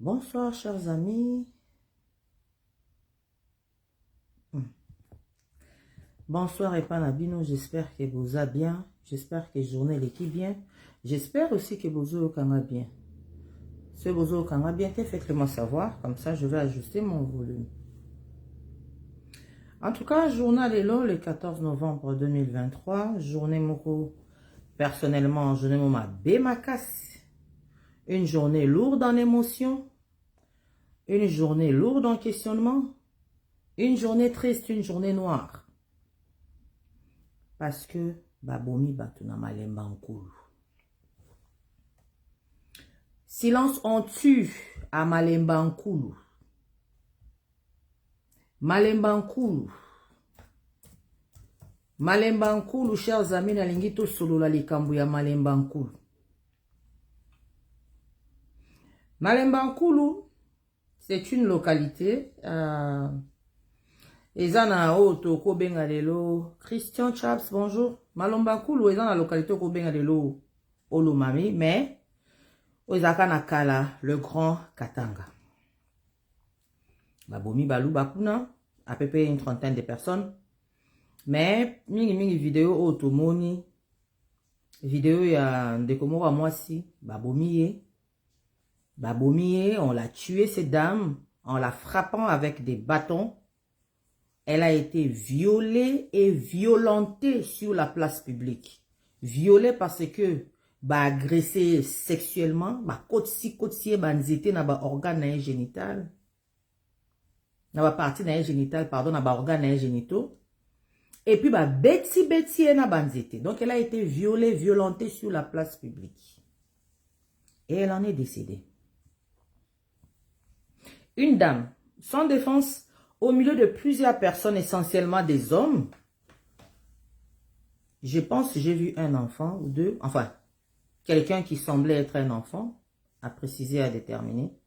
Bonsoir, chers amis. Bonsoir, Epanabino. J'espère que vous allez bien. J'espère que journée l'équipe bien. J'espère aussi que vous allez bien. Si vous allez bien, faites-le-moi savoir. Comme ça, je vais ajuster mon volume. En tout cas, journal est là, le 14 novembre 2023. Journée Moko. Personnellement, journée Moma Bémakas. Une journée lourde en émotions. Une journée lourde en questionnement. Une journée triste, une journée noire. Parce que babomi batuna malemba nkulu. Silence on tue à malemba nkulu. Malemba nkulu. Malemba nkulu, chers amis, na lingito solo la likambu ya malemba nkulu. Malemba nkulu, c'est une localité. Ezana oto ko benga lelo. Christian Chaps, bonjour. Malemba nkulu, ezana localité ko benga lelo. Olomami, mais Ozaka Nakala, le grand Katanga. Babomi Balou Bakuna, à peu près une trentaine de personnes. Mais, mingi vidéo automoni. Vidéo ya Ndekomora moi si. Babomiye, on l'a tué cette dame en la frappant avec des bâtons. Elle a été violée et violentée sur la place publique. Violée parce que agressé sexuellement, kotsi banzete na organe génital. Na partie génital, pardon, na organe génitaux. Et puis beti na banzete. Donc elle a été violée, violentée sur la place publique. Et elle en est décédée. Une dame, sans défense, au milieu de plusieurs personnes, essentiellement des hommes. Je pense que j'ai vu un enfant ou deux, enfin, quelqu'un qui semblait être un enfant, à préciser, à déterminer.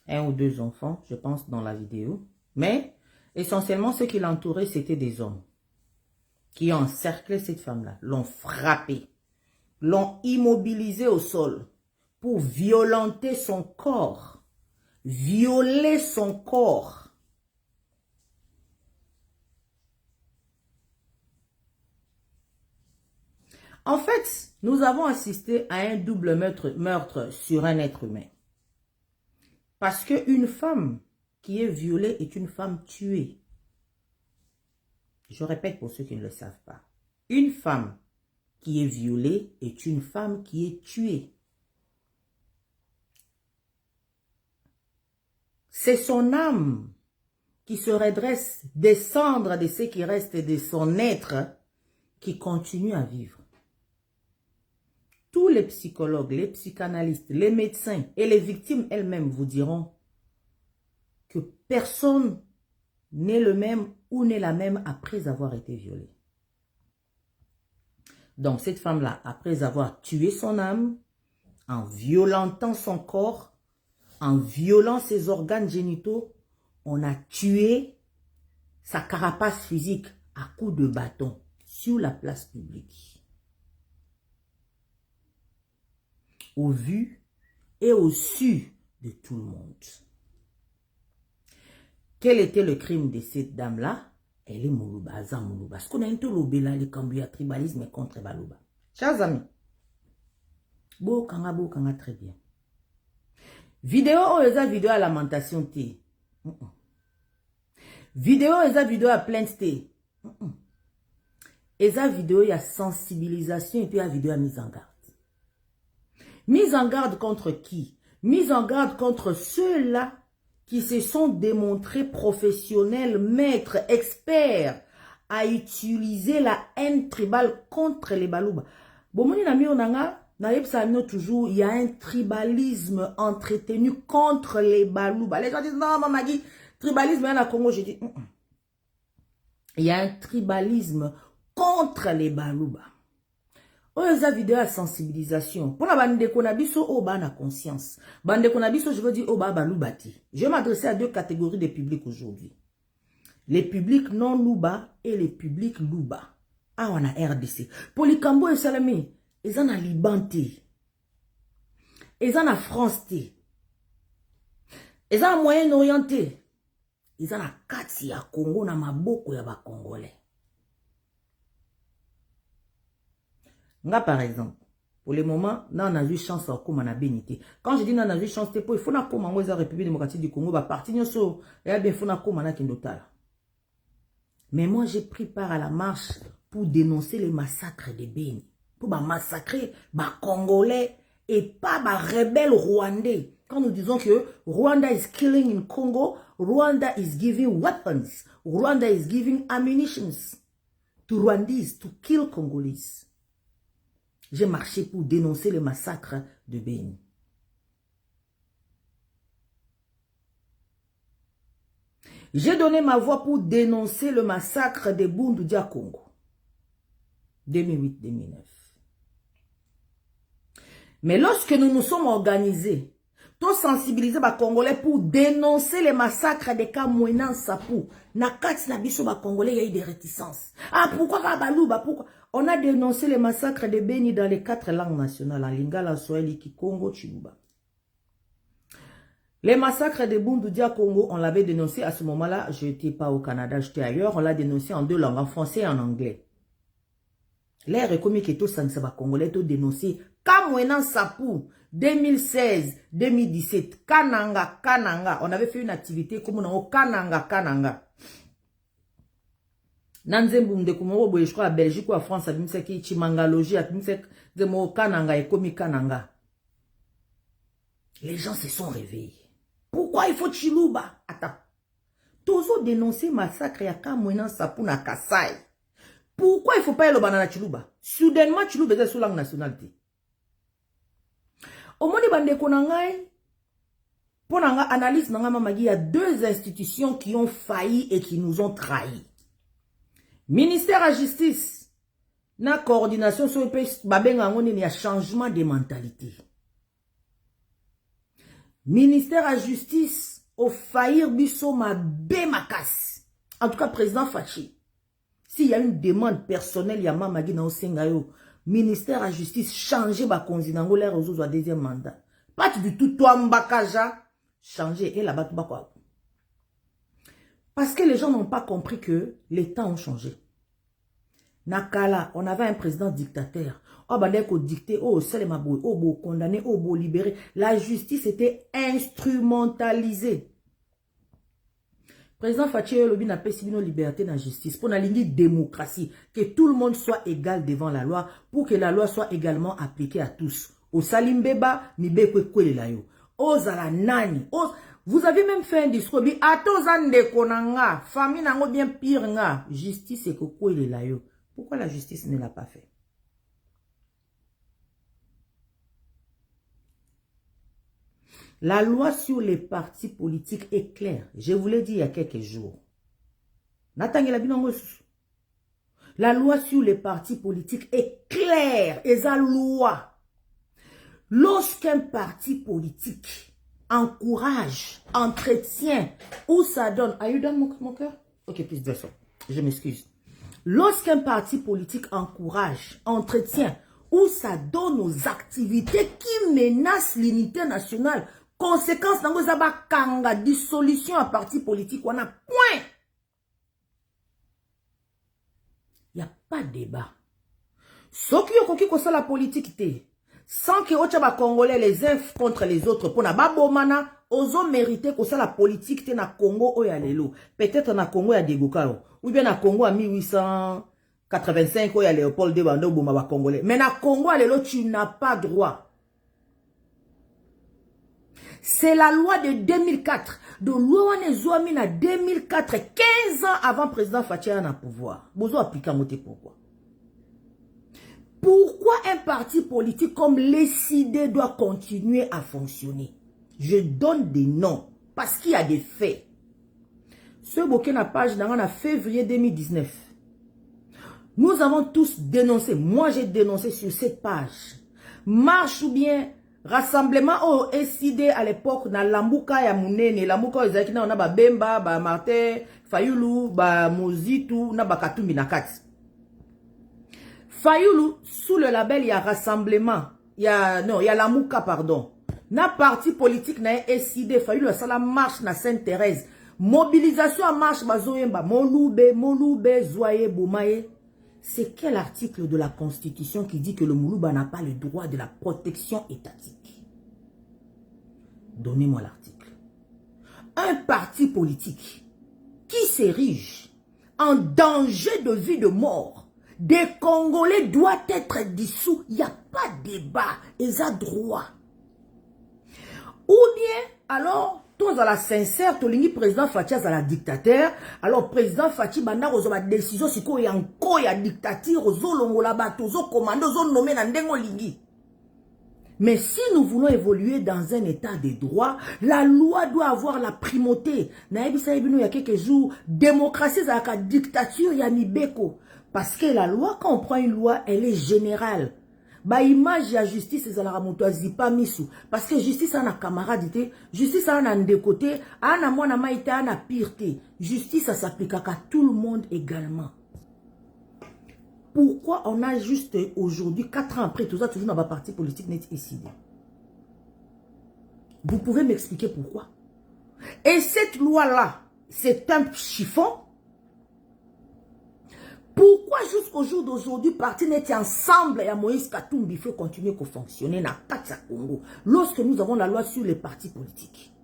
Un ou deux enfants, je pense, dans la vidéo. Mais, essentiellement, ceux qui l'entouraient, c'était des hommes. Qui ont encerclé cette femme-là, l'ont frappée, l'ont immobilisée au sol pour violenter son corps. Violer son corps. En fait, nous avons assisté à un double meurtre sur un être humain. Parce qu'une femme qui est violée est une femme tuée. Je répète pour ceux qui ne le savent pas. Une femme qui est violée est une femme qui est tuée. C'est son âme qui se redresse, descendre de ce qui reste de son être qui continue à vivre. Tous les psychologues, les psychanalystes, les médecins et les victimes elles-mêmes vous diront que personne n'est le même ou n'est la même après avoir été violée. Donc cette femme-là, après avoir tué son âme, en violentant son corps, en violant ses organes génitaux, on a tué sa carapace physique à coups de bâton sur la place publique. Au vu et au su de tout le monde. Quel était le crime de cette dame-là? Elle est Moulouba, Azam Moulouba. Parce qu'on a un peu l'obéla, le cambuya tribalisme contre Balouba. Chers amis, Kanga très bien. Vidéo eza vidéo à lamentation té. Vidéo eza vidéo à plainte té. Eza vidéo à sensibilisation et puis à vidéo à mise en garde. Mise en garde contre qui? Mise en garde contre ceux-là qui se sont démontrés professionnels, maîtres, experts à utiliser la haine tribale contre les Balouba. Bomoni na mi onanga, na yebsa no toujours, il y a un tribalisme entretenu contre les Balouba. Les gens disent non, maman dit tribalisme à la Congo, je dis il y a un tribalisme contre les Balouba. Oza vidéo à sensibilisation. Pour la bande de konabiso, oh bah na conscience. Bande de konabiso, je veux dire, oh bah baloubati. Je vais m'adresser à deux catégories de publics aujourd'hui. Les publics non louba et les publics louba. Ah, on a RDC. Pour les Cambo et Salamé, ils en a Libanté. Ils en a France. Ils ont un moyen orienté. Ils ont la carte ya Congo na maboko ya ba Congolais. Nga par exemple, pour le moment, on a eu chance à comme on a bénité. Quand je dis on a eu chance, c'est pour il faut na comme en République démocratique du Congo, bah parti nyoso, et bien faut na comme na kindotala. Mais moi j'ai pris part à la marche pour dénoncer les massacres de Beni, pour massacrer les Congolais et pas les rebelles rwandais. Quand nous disons que Rwanda is killing in Congo, Rwanda is giving weapons, Rwanda is giving ammunitions to Rwandese to kill Congolese. J'ai marché pour dénoncer les massacres de Beni. J'ai donné ma voix pour dénoncer le massacre de Bundu Dia Congo. 2008-2009. Mais lorsque nous nous sommes organisés, tous sensibilisés les Congolais pour dénoncer les massacres de Kamouenan Sapou, Nakati Nabiso ba Congolais, il y a eu des réticences. Ah, pourquoi Kabalouba, pourquoi? On a dénoncé les massacres de Beni dans les 4 langues nationales, en Lingala, Swahili, Kikongo, Chiluba. Les massacres de Bundu Dia Congo, on l'avait dénoncé à ce moment-là. Je n'étais pas au Canada, j'étais ailleurs. On l'a dénoncé en 2 langues, en français et en anglais. L'air économique et tout ça, c'est pas congolais, tout dénoncé. Kamouenan Sapou, 2016-2017, Kananga. On avait fait une activité comme on a Kananga. Nanzemboum de Kumoro, je crois à Belgique ou à France, à Bimseki, Chimangalogie, à Bimseki, Kananga et Komi Kananga. Les gens se sont réveillés. Pourquoi il faut Chiluba? Attends. Tozo dénoncer massacre ya Kamouenan Sapou na Kasai. Pourquoi il ne faut pas y aller au banana Chiluba? Soudainement, Chiluba est sous langue nationalité. Au moment de pour analyse, il y a 2 institutions qui ont failli et qui nous ont trahis. Ministère à justice, na coordination sur le pays, il y a changement de mentalité. Ministère à justice, au faillir biso ma bémakas. En tout cas, président Fachi. S'il y a une demande personnelle, il y a Mamagi na Osengayo. Ministère à justice, changer ba konzinango l'air aux autres 2e mandat. Pas du tout, toi mbakaja, changer et là-bas tout quoi. Parce que les gens n'ont pas compris que les temps ont changé. Nakala, on avait un président dictateur. Oh, bandeko dicté, oh, Salemabou, oh, beau condamné, oh, beau libéré. La justice était instrumentalisée. Président Fachi Lobi n'a pas si liberté dans la justice. Pour la ligne démocratie, que tout le monde soit égal devant la loi, pour que la loi soit également appliquée à tous. Au Salimbeba, ni bekwe kwele layo. Au Zalanani, vous avez même fait un discours, atozande konanga, famille nango bien pire nga, justice et kwele layo. Pourquoi la justice ne l'a pas fait? La loi sur les partis politiques est claire. Je vous l'ai dit il y a quelques jours. La loi sur les partis politiques est claire. Et sa loi. Lorsqu'un parti politique encourage, entretient, ou ça donne... Are you done, mon cœur? Ok, plus de ça. Je m'excuse. Lorsqu'un parti politique encourage, entretient, ou ça donne aux activités qui menacent l'unité nationale, conséquence dans vos abakanga, dissolution à parti politique, on a point. Il n'y a pas de débat. Ce qui est comme ça la politique, sans que les Congolais les uns contre les autres, pour na babomana, ozo mérité que ça la politique te na Congo o ya lelo. Peut-être na Congo ya Degokaro, ou bien na Congo à 1885 o ya Léopold de Bando boma ba Congolais. Mais na Congo à lelo tu n'as pas droit. C'est la loi de 2004. De loi Zouami na 2004, 15 ans avant président Fachi na pouvoir. Bozo appliquer moté pourquoi? Pourquoi un parti politique comme l'ECD doit continuer à fonctionner? Je donne des noms parce qu'il y a des faits. Ce bouquin na page en février 2019. Nous avons tous dénoncé. Moi, j'ai dénoncé sur cette page. Marche ou bien rassemblement au ECD à l'époque na Lambuka ya Munene. Lambuka ezakina on a ba Bemba, ba Martin, Fayulu, ba Mozitu, na ba Katumbi na Kati. Fayulu, sous le label, il y a rassemblement. Il y a Lambuka, pardon. Na parti politique na SID, fallu la sala marche na Sainte-Thérèse. Mobilisation à marche bazoyemba, Moloube, Zoye, Boumaye. C'est quel article de la Constitution qui dit que le Moulouba n'a pas le droit de la protection étatique? Donnez-moi l'article. Un parti politique qui s'érige en danger de vie de mort des Congolais doit être dissous. Il n'y a pas de débat. Ils ont droit. Ou bien, alors, tous à la sincère, tous président Fachi à la dictateur. Alors, président Fachi, banda ozo ba décision si ko yanko ya dictature, ozo longo la bato, ozo commando, ozo nommé na ndengo lingi. Mais si nous voulons évoluer dans un état de droit, la loi doit avoir la primauté. Naïbisa il y a quelques jours, démocratie, ça a dictature, il y a Mibeko. Parce que la loi, quand on prend une loi, elle est générale. Ba image ya justice ezalaka moto azipa misu parce que justice ana camarade justice ana ndekote ana mwana maïta ana pire. Justice ça s'applique à tout le monde également. Pourquoi on a juste aujourd'hui 4 ans après tout ça toujours dans la partie politique net ici? Vous pouvez m'expliquer pourquoi? Et cette loi là, c'est un chiffon. Pourquoi jusqu'au jour d'aujourd'hui, parti n'est ensemble et à Moïse Katumbi, il faut continuer à fonctionner dans Katia Congo lorsque nous avons la loi sur les partis politiques?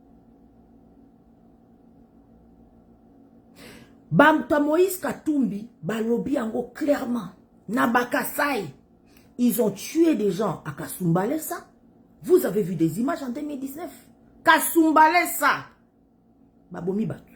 Bamta Moïse Katumbi, balobi ango clairement, Nabakasai, ils ont tué des gens à Kasumbalesa. Vous avez vu des images en 2019. Kasumbalesa, babomi batu.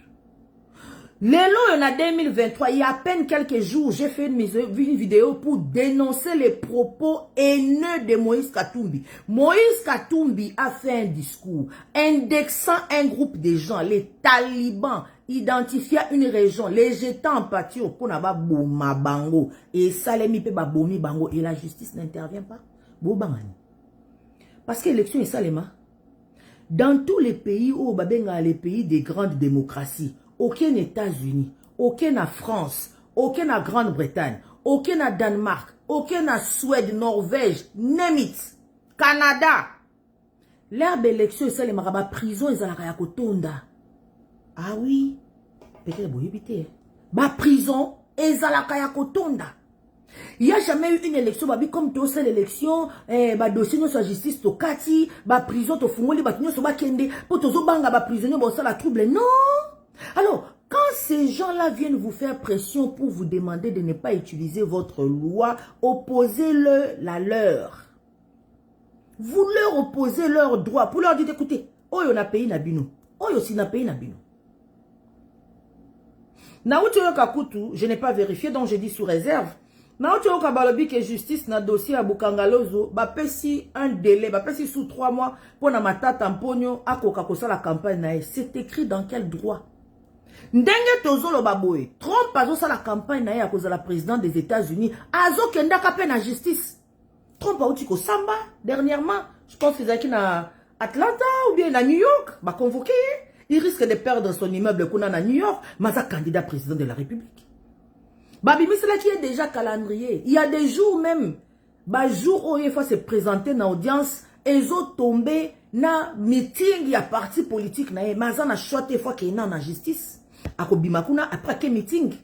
Lélo, en 2023, il y a à peine quelques jours, j'ai fait une vidéo pour dénoncer les propos haineux de Moïse Katumbi. Moïse Katumbi a fait un discours indexant un groupe de gens, les talibans, identifiant une région, les jetant en pâture pour n'avoir Boma Bango et Salemi Peba Bomi Bango et la justice n'intervient pas. Parce que l'élection est Salema. Dans tous les pays où Babenga, les pays des grandes démocraties, aucun États-Unis, aucun France, aucun Grande-Bretagne, aucun Danemark, aucun Suède, Norvège, Nemit, Canada. L'herbe élection, c'est les marabas prison, ils ont la kotonda. Ah oui, peut-être vous évitez. Ba prison, ils ont la kotonda. Il n'y a jamais eu une élection, comme tout c'est l'élection, dossier de justice, to kati, prison, to fungoli, to kende, pour to banga, prisonnier, ça la trouble. Non! Alors, quand ces gens-là viennent vous faire pression pour vous demander de ne pas utiliser votre loi, opposez-le la leur. Vous leur opposez leurs droits pour leur dire, écoutez, oh, on a payé Nabino. Oh, aussi, on a payé Nabino. Naoutio Kakutu, je n'ai pas vérifié, donc j'ai dit sous réserve. Naoutio Kabalobi que justice na dossier à Bukangalozo, pesi un délai, pesi sous 3 mois pour na matata tamponio à Kokakosa la campagne. C'est écrit dans quel droit? Ndenge tozolo baboye, Trump azo sa la campagne na à cause de la présidente des États-Unis, azo kenda kape na justice. Trump a outi ko samba dernièrement, je pense qu'ils sont à Atlanta ou bien à New York, ba convoqué. Il risque de perdre son immeuble qu'on a à New York, mais ça candidat président de la République. Babi Misela qui est déjà calendrier. Il y a des jours même, jour où il faut se présenter dans l'audience, ils ont tombé na meeting, il y a parti politique, mais ça n'a choisi fois qu'il y a en justice. Après quel meeting?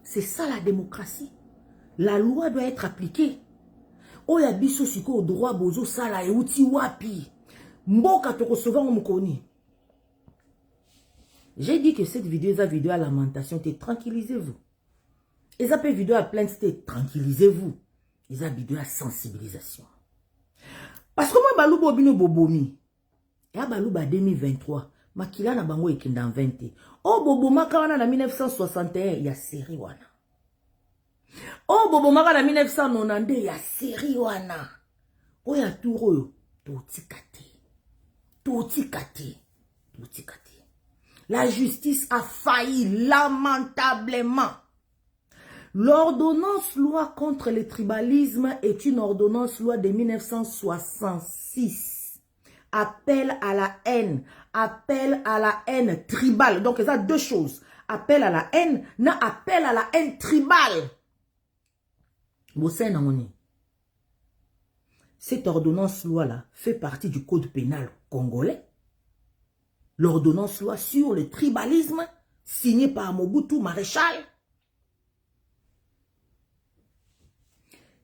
C'est ça la démocratie. La loi doit être appliquée. Oya biso siko au droit bozo sala e uti wapi. Mboka to recevoir mkoni. J'ai dit que cette vidéo est une vidéo à lamentation. Tranquillisez-vous. Et ça peut vidéo à plainte, tranquillisez-vous. Et ça vidéo à sensibilisation. Parce que moi balou bobino bobomi. Et à balou ba 2023. Makila na bango ekenda 20. Oh boboma kawana na 1961 ya série wana. Oh boboma na 1992 ya série wana. Oya turo totikate. Totikate. Totikate. La justice a failli lamentablement. L'ordonnance loi contre le tribalisme est une ordonnance loi de 1966. Appel à la haine. Appel à la haine tribale. Donc, il y a deux choses. Appel à la haine, na appel à la haine tribale. Cette ordonnance-loi-là fait partie du code pénal congolais. L'ordonnance-loi sur le tribalisme signée par Mobutu Maréchal.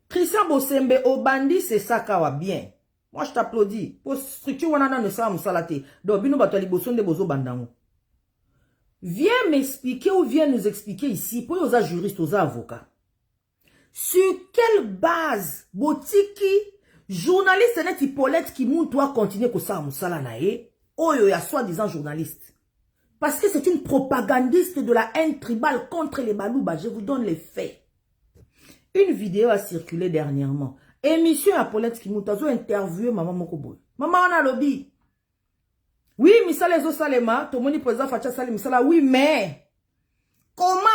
Christian Bosembe Obandi, c'est ça kawa bien. Moi, je t'applaudis. Pour structure, on a ne sa mousalate. Donc, bino batali boson de bozo bandango. Viens m'expliquer ou viens nous expliquer ici, pour les juristes, aux avocats. Sur quelle base, botiki, journaliste net Hippolyte qui moun toi continuer que ça moussala nae, oyo ya soi-disant journaliste. Parce que c'est une propagandiste de la haine tribale contre les Balouba. Je vous donne les faits. Une vidéo a circulé dernièrement. Émission à Paulette Kimutazo interviewé Maman Mokoboy. Maman on a lobby. Oui, Misala Ezo Salema, Tomoni président Facha Salim Misala, oui, mais comment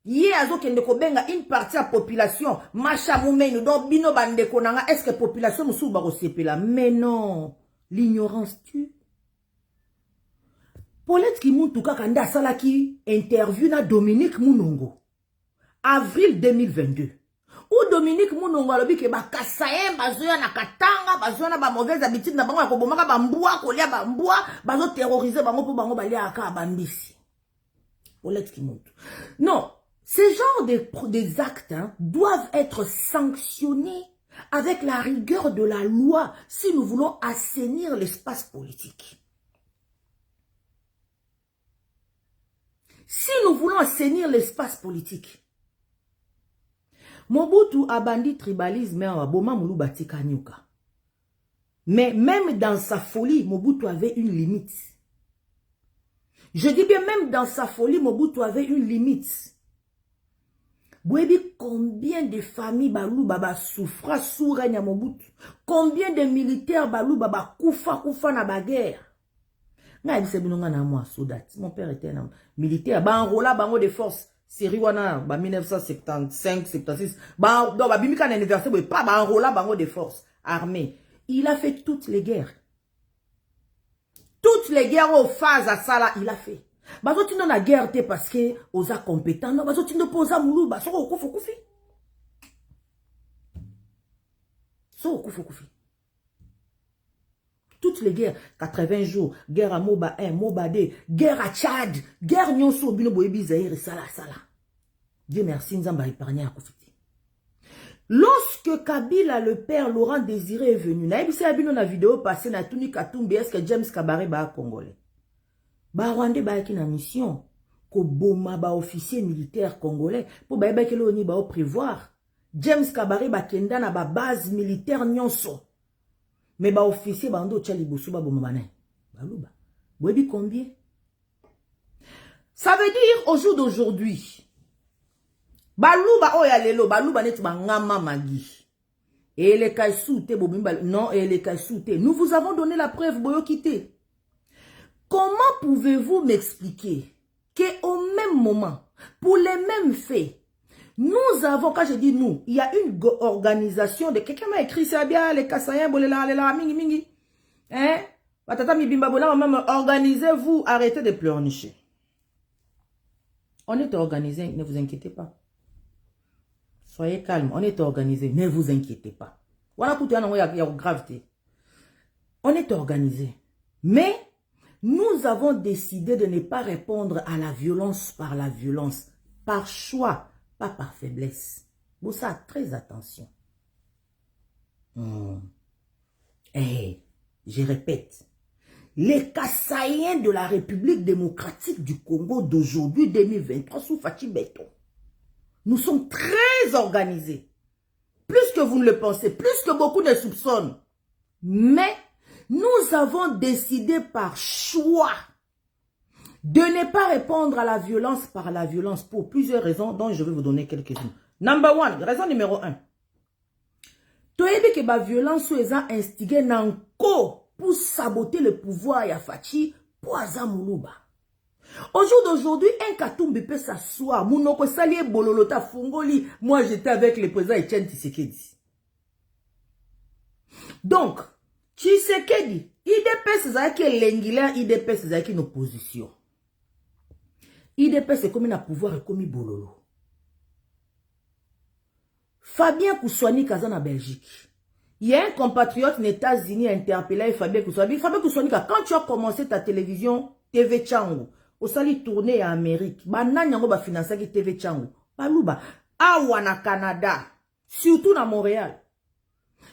Yé Azo Kendeko Benga une partie de la population, Macha Moumeno, donc Bino Bandeko Nanga, est-ce que la population Moussou Baro Sepela? Mais non, l'ignorance tue. Paulette Kimutouka Kanda Salaki interview na Dominique Mounongo. Avril 2022. Ou Dominique Mounongo alobi ke ba kasaye bazoya na katanga bazoya na ba mauvaise habitude na bango ya kobomaka ba mbwa kolia ba mbwa bazo terroriser bango pour bango balia aka bambisi. Paulette Kimutu. Non, ces genres des actes hein, doivent être sanctionnés avec la rigueur de la loi si nous voulons assainir l'espace politique. Si nous voulons assainir l'espace politique. Mobutu a bandit tribalisme en Boma Moulou Batika Nyuka. Mais même dans sa folie, Mobutu avait une limite. Je dis bien même dans sa folie, Mobutu avait une limite. Bouébi, combien de familles Balou Baba souffra sous règne à Mobutu? Combien de militaires Balou Baba koufa na baguerre? Mon père était un militaire. Banrola, bango de force. Série wana, 1975, 76. Donc, bimika na anniversaire, pas banrola, bango de force. Armée. Il a fait toutes les guerres. Toutes les guerres aux phases à ça là, il a fait. Bazo tu la guerre t'es parce que osa compétent. Non, bazo tu ne poses à moulou, bazo koufi. So koufi. Toutes les guerres, 80 jours, guerre à Moba 1, Moba 2, guerre à Tchad, guerre Nyonso, Bino Boyebi Zahir, Sala. Dieu merci, Nzamba épargné à Koufiti. Lorsque Kabila, le père Laurent Désiré est venu, naïbisi abino na vidéo passée na Tuni Katumbi, est-ce que James Kabare ba congolais? Ba Rwandais ba ki na mission, ko boma ba officier militaire congolais, pour ba ba kelo ni ba au prévoir. James Kabare ba kenda na ba base militaire Nyonso. Mais ba officier bando tchali bosuba bomamane. Balouba. Webi combien? Ça veut dire au jour d'aujourd'hui. Balouba oya lelo, balouba net ngama magi. Et les kaisouté bobimba non et les kaisouté. Nous vous avons donné la preuve boyo quitté. Comment pouvez-vous m'expliquer que au même moment, pour les mêmes faits, nous avons, quand je dis nous, il y a une organisation de quelqu'un m'a écrit ça bien, les Kassaïens, bolela, mingi. Hein? Batata mi bimba bola, même organisez-vous, arrêtez de pleurnicher. On est organisé, ne vous inquiétez pas. Soyez calme, on est organisé, ne vous inquiétez pas. Voilà, écoutez, il y a gravité. On est organisé. Mais, nous avons décidé de ne pas répondre à la violence par la violence, par choix. Pas par faiblesse. Bon, ça, très attention. Je répète. Les Kassaïens de la République démocratique du Congo d'aujourd'hui, 2023, sous Fachi Beton. Nous sommes très organisés. Plus que vous ne le pensez, plus que beaucoup ne soupçonnent. Mais, nous avons décidé par choix de ne pas répondre à la violence par la violence pour plusieurs raisons dont je vais vous donner quelques-unes. Number one, raison numéro 1. Toyebi que la violence est instigée nanko pour saboter le pouvoir ya Fachi pour Azamoulouba. Au jour d'aujourd'hui, un Katumbi peut s'asseoir. Mounoko Salie Bololota Fungoli. Moi, j'étais avec le président Etienne Tshisekedi. Donc, Tshisekedi, IDPS Zaki l'Engila, IDPS Zaki une opposition. IDPS c'est comme un pouvoir et comme Bololo. Fabien Koussouani Kazan en Belgique. Il y a un compatriote aux États-Unis interpellé Fabien Koussouani. Fabien Koussouani, quand tu as commencé ta télévision TV Tchango, au sali tourné en Amérique, banani yango ba financer ki TV Tchango. Baluba, awa na Canada, surtout na Montréal.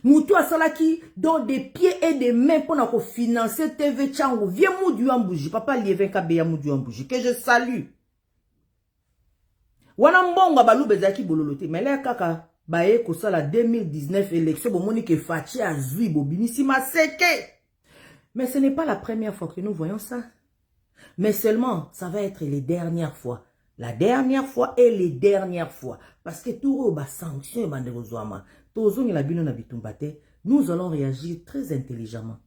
Moutou a salaki dans des pieds et des mains pour nous financer TV Tchango. Viens Moudou Ambouji, papa Liévin Kabeya Moudou Ambouji, que je salue. Wana mbonga baluba zaki bololote, mais là kaka baye ko sala 2019 élection bo moni ke Fachi azui bo binisi maseke. Mais ce n'est pas la première fois que nous voyons ça. Mais seulement, ça va être les dernières fois. La dernière fois et les dernières fois. Parce que tout le sanction nous allons réagir très intelligemment.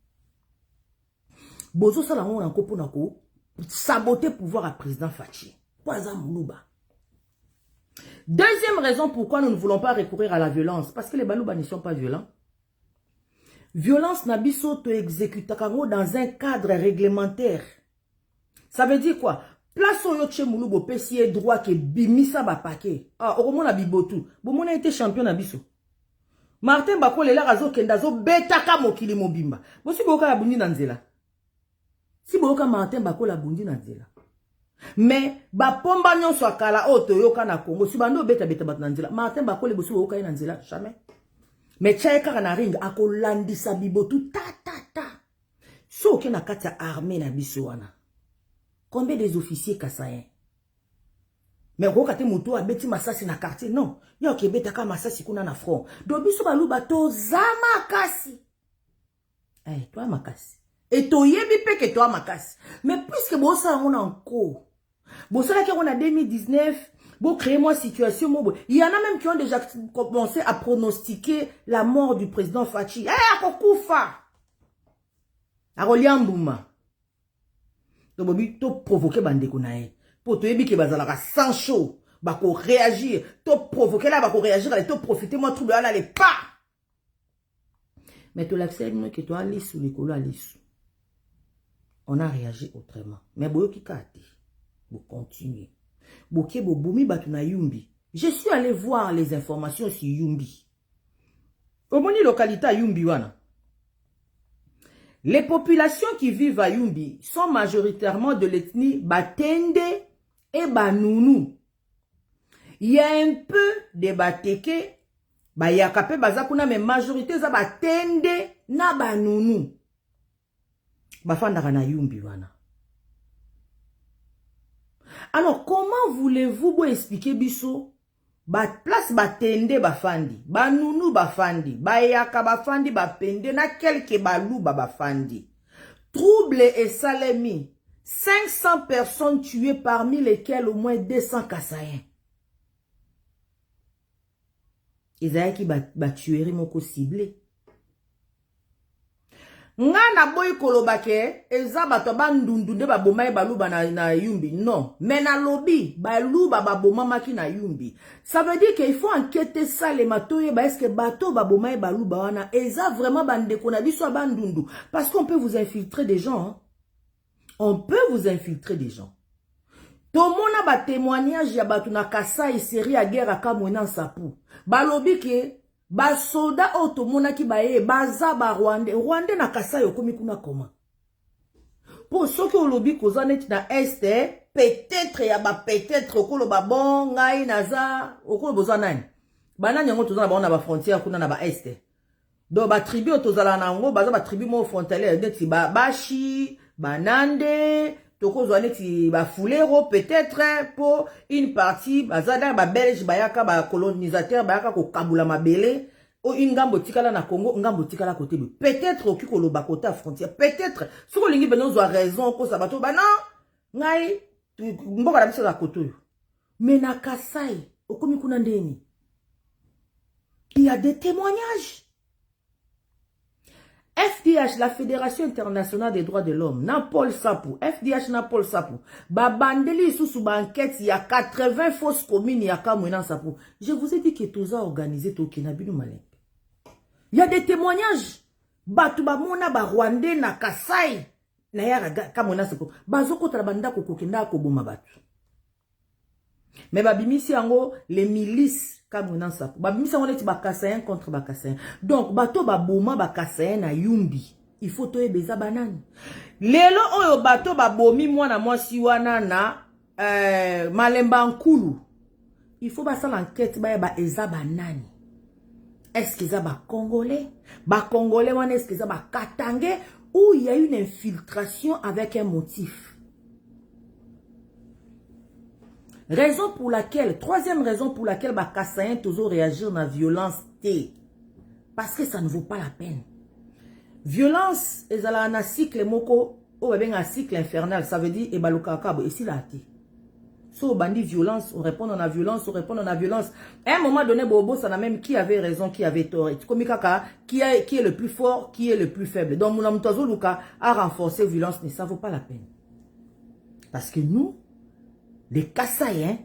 Bozo salango na ko pona ko saboter pouvoir à président Fachi. Deuxième raison pourquoi nous ne voulons pas recourir à la violence. Parce que les balouba ne sont pas violents. Violence nabiso to exécuta dans un cadre réglementaire. Ça veut dire quoi? Place au yoche moulubo pesier droit que bimisa ba paquet. Ah, au moins la bibotu. Bon, on a été champion nabiso. Martin Bako le la razo kendazo betaka mokili mobimba. Bon, si boka la bundi nanzela. Si boka Martin Bako la bundi nanzela. Mais, ba pomba nyon so akala oto yoka na Congo. Si bando beta bat nanzela. Martin Bako le bosu boka nanzela. Jamais. Mais tchaika na ring ako landisa bibotu ta. So ke na kata armée na biso wana. Combien des officiers kassayen? Mais rokate moto a beti masasi na quartier non. Yo ke betaka masasi kuna na front. Do biso baluba to zama kasi. Eh, toi makasi. Et to yebi pe ke toi makasi. Mais puisque bon ça on a encore. Bon ça là qu'on a 2019, bon créer moi situation mo. Il y en a même qui ont déjà commencé à pronostiquer la mort du président Fachi. Eh, akokufa. Aroliambouma. Donc, bobi, to provoquer bandeko nae. Pour te yebi ke bazalaka sans chaud. Bako réagir. To provoquer là, bako réagir. Allez, to profiter, moi, trouble, allez, pas. Mais to l'accepte, que toi, lisse ou l'écolo, lisse. On a réagi autrement. Mais boyo ki kate. Vous continuez. Boke bo boumi batuna Yumbi. Je suis allé voir les informations sur Yumbi. Au moni localité à Yumbi wana. Les populations qui vivent à Yumbi sont majoritairement de l'ethnie Batende et Banounou. Il y a un peu de Bateke, Bayakape, Bazakuna, mais majorité za Batende na Banounou. Bafandara na Yumbi wana. Alors, comment voulez-vous vous expliquer biso? Place Batende bafandi, Banounou bafandi, Bayaka bafandi, Bapende, na quelques balouba bafandi. Trouble et Salemi. 500 personnes tuées parmi lesquelles au moins 200 Kassaïens. Isaïe qui va tuer mon ciblé. Nga na boy kolobake, eza bato bandundunde ba bomai baluba na Yumbi. Non. Mais na lobby, baluba ba bomama ki na Yumbi. Ça veut dire qu'il faut enquêter ça les matoye ba est-ce que bato ba bomai baluba wana eza vraiment bandeko na biso bandundu. Parce qu'on peut vous infiltrer des gens. Hein? On peut vous infiltrer des gens. Tomona ba témoignage ya bato na Kasai série à guerre à Kamwena Sapu. Ba lobby ke ba soda auto mona ki baye baza ba Rwanda na Kasai okomi kuna koma. Pour ceux qui ont lobby kozanet na este peut-être ya ba peut-être okolo ba bon ngai naza okolo bozanani. Bana nyango tozana ba on ba frontière kuna na ba este. Do ba tribu tozala na ngo baza ba tribu mo frontalière neti ba bashi, banande toko zwaneti ba fulero peut-être pour une partie bazada ba belge bayaka ba colonisateur bayaka ko kabula mabele o une ngambo tikala na Congo ngambo tikala côté peut-être oki ko loba côté frontière peut-être soko lingi beno zo raison ko sabato ba non ngai mboka na biso la côté mais na Kasai okomi kuna ndeni il y a des témoignages. FDH, la Fédération internationale des droits de l'homme, na Paul Sapou, FDH na Paul Sapou, babandeli sous banquette, il y a 80 fausses communes, il y a Kamwena Sapou. Je vous ai dit que tout ça organisé au Kenabinou Malek. Il y a des témoignages. Batu ba mona ba Rwandais na Kasai, na ya Kamwena Sapou. Bazoko trabanda kokokenda ko boma batu. Mais babimisi yango les milices kamuna sapo. Babimisi yango neti bakassayen contre bakassayen. Donc bato baboma bakassayen na yumbi. Il faut toye beza banani. Lelo oyo bato babomi mwana mwasi wana na Malemba Nkulu. Il faut basa l'enquête ba eza banani. Est-ce qu'ils ont Congolais? Congolais, est-ce qu'ils ont Katangais? Ou il y a une infiltration avec un motif? Raison pour laquelle, troisième raison pour laquelle Kassayen toujours réagir dans la violence, parce que ça ne vaut pas la peine. Violence, ils ont un cycle moko, ou un cycle infernal, ça veut dire, et balukakabo, et si la té. So, bandit violence, on répond à la violence, on répond à la violence. À un moment donné, Bobo, ça n'a même qui avait raison, qui avait tort. Et comme qui est le plus fort, qui est le plus faible. Donc, mon amtozo Luka a renforcé la violence, mais ça ne vaut pas la peine. Parce que nous, les Kassaïens,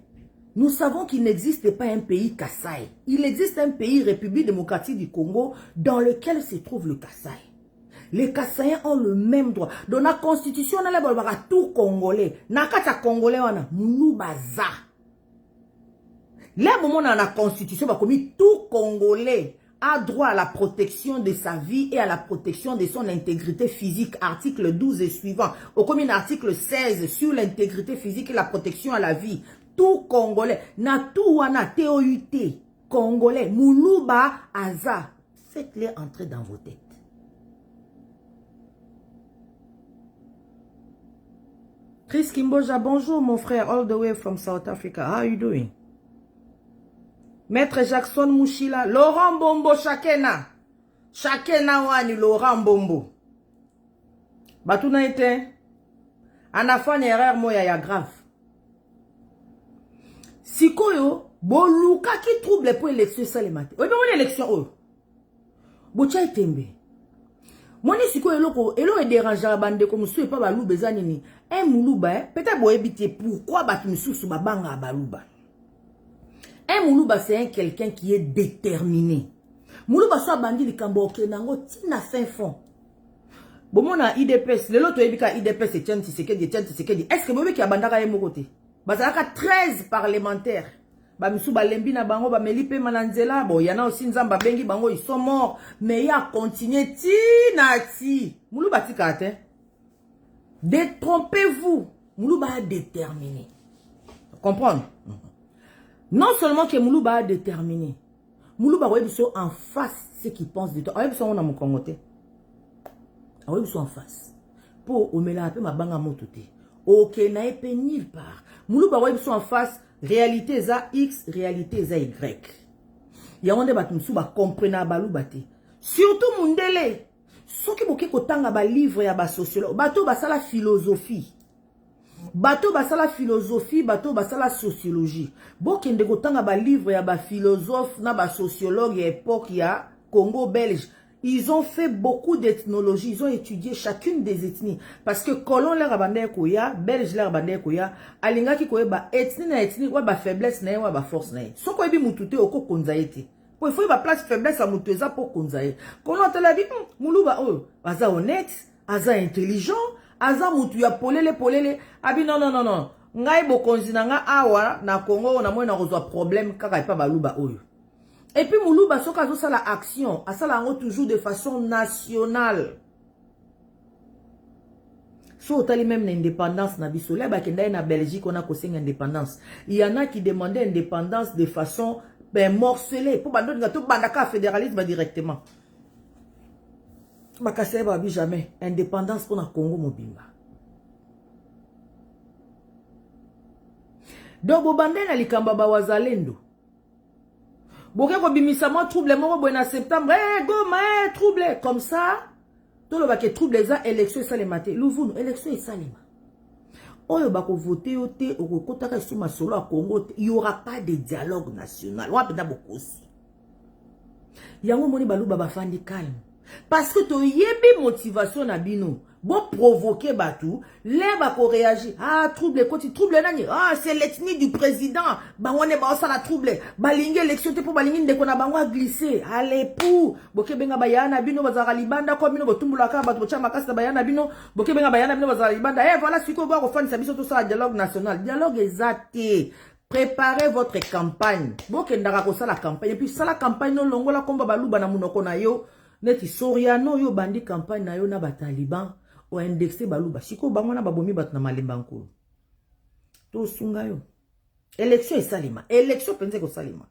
nous savons qu'il n'existe pas un pays Kassai. Il existe un pays, République démocratique du Congo, dans lequel se trouve le Kassai. Les Kassaïens ont le même droit. Dans la constitution, on a tout Congolais. Nakata Congolais, on a Mouloubaza. Les moments dans la constitution, tout Congolais a droit à la protection de sa vie et à la protection de son intégrité physique. Article 12 et suivant. Au commun article 16 sur l'intégrité physique et la protection à la vie. Tout Congolais. Na tout wana TOUT. Congolais. Moulouba Aza. Faites-les entrer dans vos têtes. Chris Kimboja, bonjour mon frère, all the way from South Africa. How are you doing? Maître Jackson Mouchila, Laurent Bombo Chakena. Chakena wani Laurent Bombo. Batuna ete. Anafan erreur moya ya grave. Sikoyo, boluka qui trouble pour l'élection salemate. Oui, mais mon élection, oh. Bocha etembe. Moi, si quoi elo est dérangeant à bande comme ça, pas balou bezanini. Un moulouba, peut-être boye bité pourquoi batu sous ma banga balouba. Un moulouba c'est quelqu'un qui est déterminé. Moulouba soit bandi li kambo kenango tina fin fond. Bon mon a IDPS, le loto ebika IDPS et tiens Tshisekedi. Est-ce que bobe qui abandaka yemo côté? Bazaka 13 parlementaires. Ba misu ba lembi na bango ba melipe mananzela bon yana aussi nzamba bengi bango ils sont morts mais il a continué ti Moulouba tikate. Détrompez-vous. Moulouba a déterminé. Comprendre? Non seulement que Moulouba a déterminé. Moulouba ouais biso en face ce qu'ils pensent de toi. Ouais biso on a mon congoté. Ouais biso en face. Pour omela un peu ma banga mototé. OK na épé nulle part. Moulouba ouais biso en face. Réalité za X, réalité za Y. Ya onde batumsu ba comprena balu bate. Surtout mundele. Soki boke kotanga ba livre ya ba sociologue, bato basala philosophie. Bato basala philosophie, bato basala sociologie. Boke nde kotanga ba livre ya ba philosophe na ba sociologue ya époque ya Congo belge. Ils ont fait beaucoup d'ethnologie, ils ont étudié chacune des ethnies. Parce que colon leur abandé koya, belge leur abandé koya, alinga ki koye ba ethnie na ethnie, wa ba faiblesse na wa ba force na. So koye bi mutute oko konzaete. Pour il faut ba place faiblesse à muteza pour konzae. Colon te la dit, moulouba oh, aza honnête, aza intelligent, aza mutu ya polele. Abi non. Ngai bo konzina nga awa na Congo na mona kozwa problème kaka pa baluba oyo. Et puis Moulouba soka zo sala action, a sala ngo toujours de façon nationale. So tali même l'indépendance na biso, là ba kenda na Belgique on a kosenga indépendance. Il y en a qui demandaient indépendance de façon morcelée pour bando ngato bandaka fédéralisme directement. Ba kasé ba bi jamais indépendance pour na Congo mobimba. Donc bo bandé na likamba ba wazalendo. Boke ko bimisa mo trouble mo bo na septembre goma trouble comme ça to lo ba ke trouble za élection salemate louvunu élection salema oyo ba ko voter oté o ko taka sous masolo à Congo il y aura pas de dialogue national wa penda bokosi yango moni baluba ba fandi calme parce que to yebi motivation na bino bon provoquer batou les ba ko réagir trouble côté trouble nani c'est l'ethnie du président ba on est ba ça la trouble balingi élection te pour balingi ndeko na bango glisser allez pour boke benga bayana bino bazara libanda comme bino botumbula ka bato chama kasa bayana bino boke benga bayana bino bazara libanda voilà siko ba ko fani sabiso to ça dialogue national dialogue exacté Préparez votre campagne. Bon, la campagne. Et puis, ça la campagne, non, longo la comba baluba na munoko na yo. Neti soriano yo bandi campagne na yo na bataliban. O indexé baluba. Siko bango na babomi bat na malemba nkulu. To sunga yo. Élection et salima. Élection pensez que salima.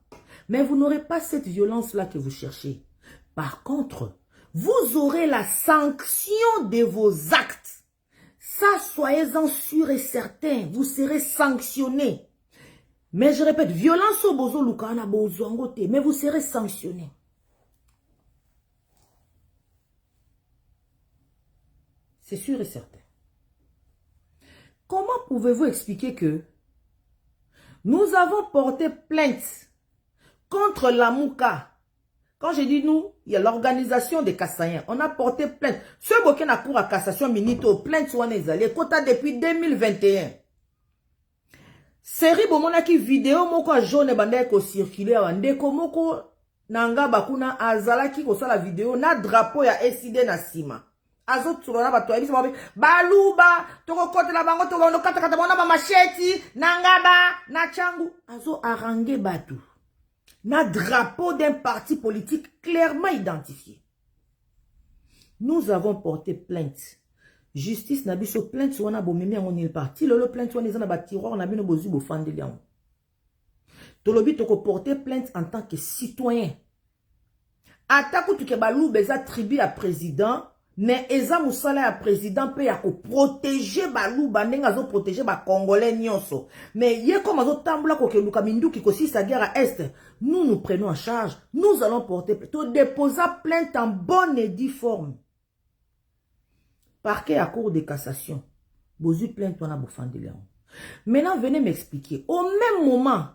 Mais vous n'aurez pas cette violence-là que vous cherchez. Par contre, vous aurez la sanction de vos actes. Ça, soyez-en sûrs et certains. Vous serez sanctionnés. Mais je répète, violence au bozo lukana bozo angote, mais vous serez sanctionné. C'est sûr et certain. Comment pouvez-vous expliquer que nous avons porté plainte contre la Mouka? Quand je dis nous, il y a l'organisation des Kassaïens. On a porté plainte. Ce bokeh na cour à cassation minito, plainte soit les quotas depuis 2021. Série bomona ki vidéo moko jaune banda ko circuler ndeko moko nanga bakuna azala ki ko sala vidéo na drapeau ya SID na sima. Azo tulona bato ya biso baluba toko kote la bango toko no kata kata bona ba macheti nangaba na changu azo arranger batu. Na drapeau d'un parti politique clairement identifié. Nous avons porté plainte. Justice na biso plainte sur na bomemi en il parti lolo plainte sur na ba tiroir na bino bozu bo fandeli an. Tolobi toko porter plainte en tant que citoyen. Atako tu ke balou beza tribu à président mais eza musala ya président pe ya ko protéger balou bandenga zo protéger ba congolais nyonso. Mais ye comme azo tambula ko ke luka minduki ko si sa guerre à est, nous prenons en charge, nous allons porter plainte, déposer plainte en bonne et due forme. Parquet à cour de cassation. Bozu plainte on a bofandé. Maintenant, venez m'expliquer. Au même moment,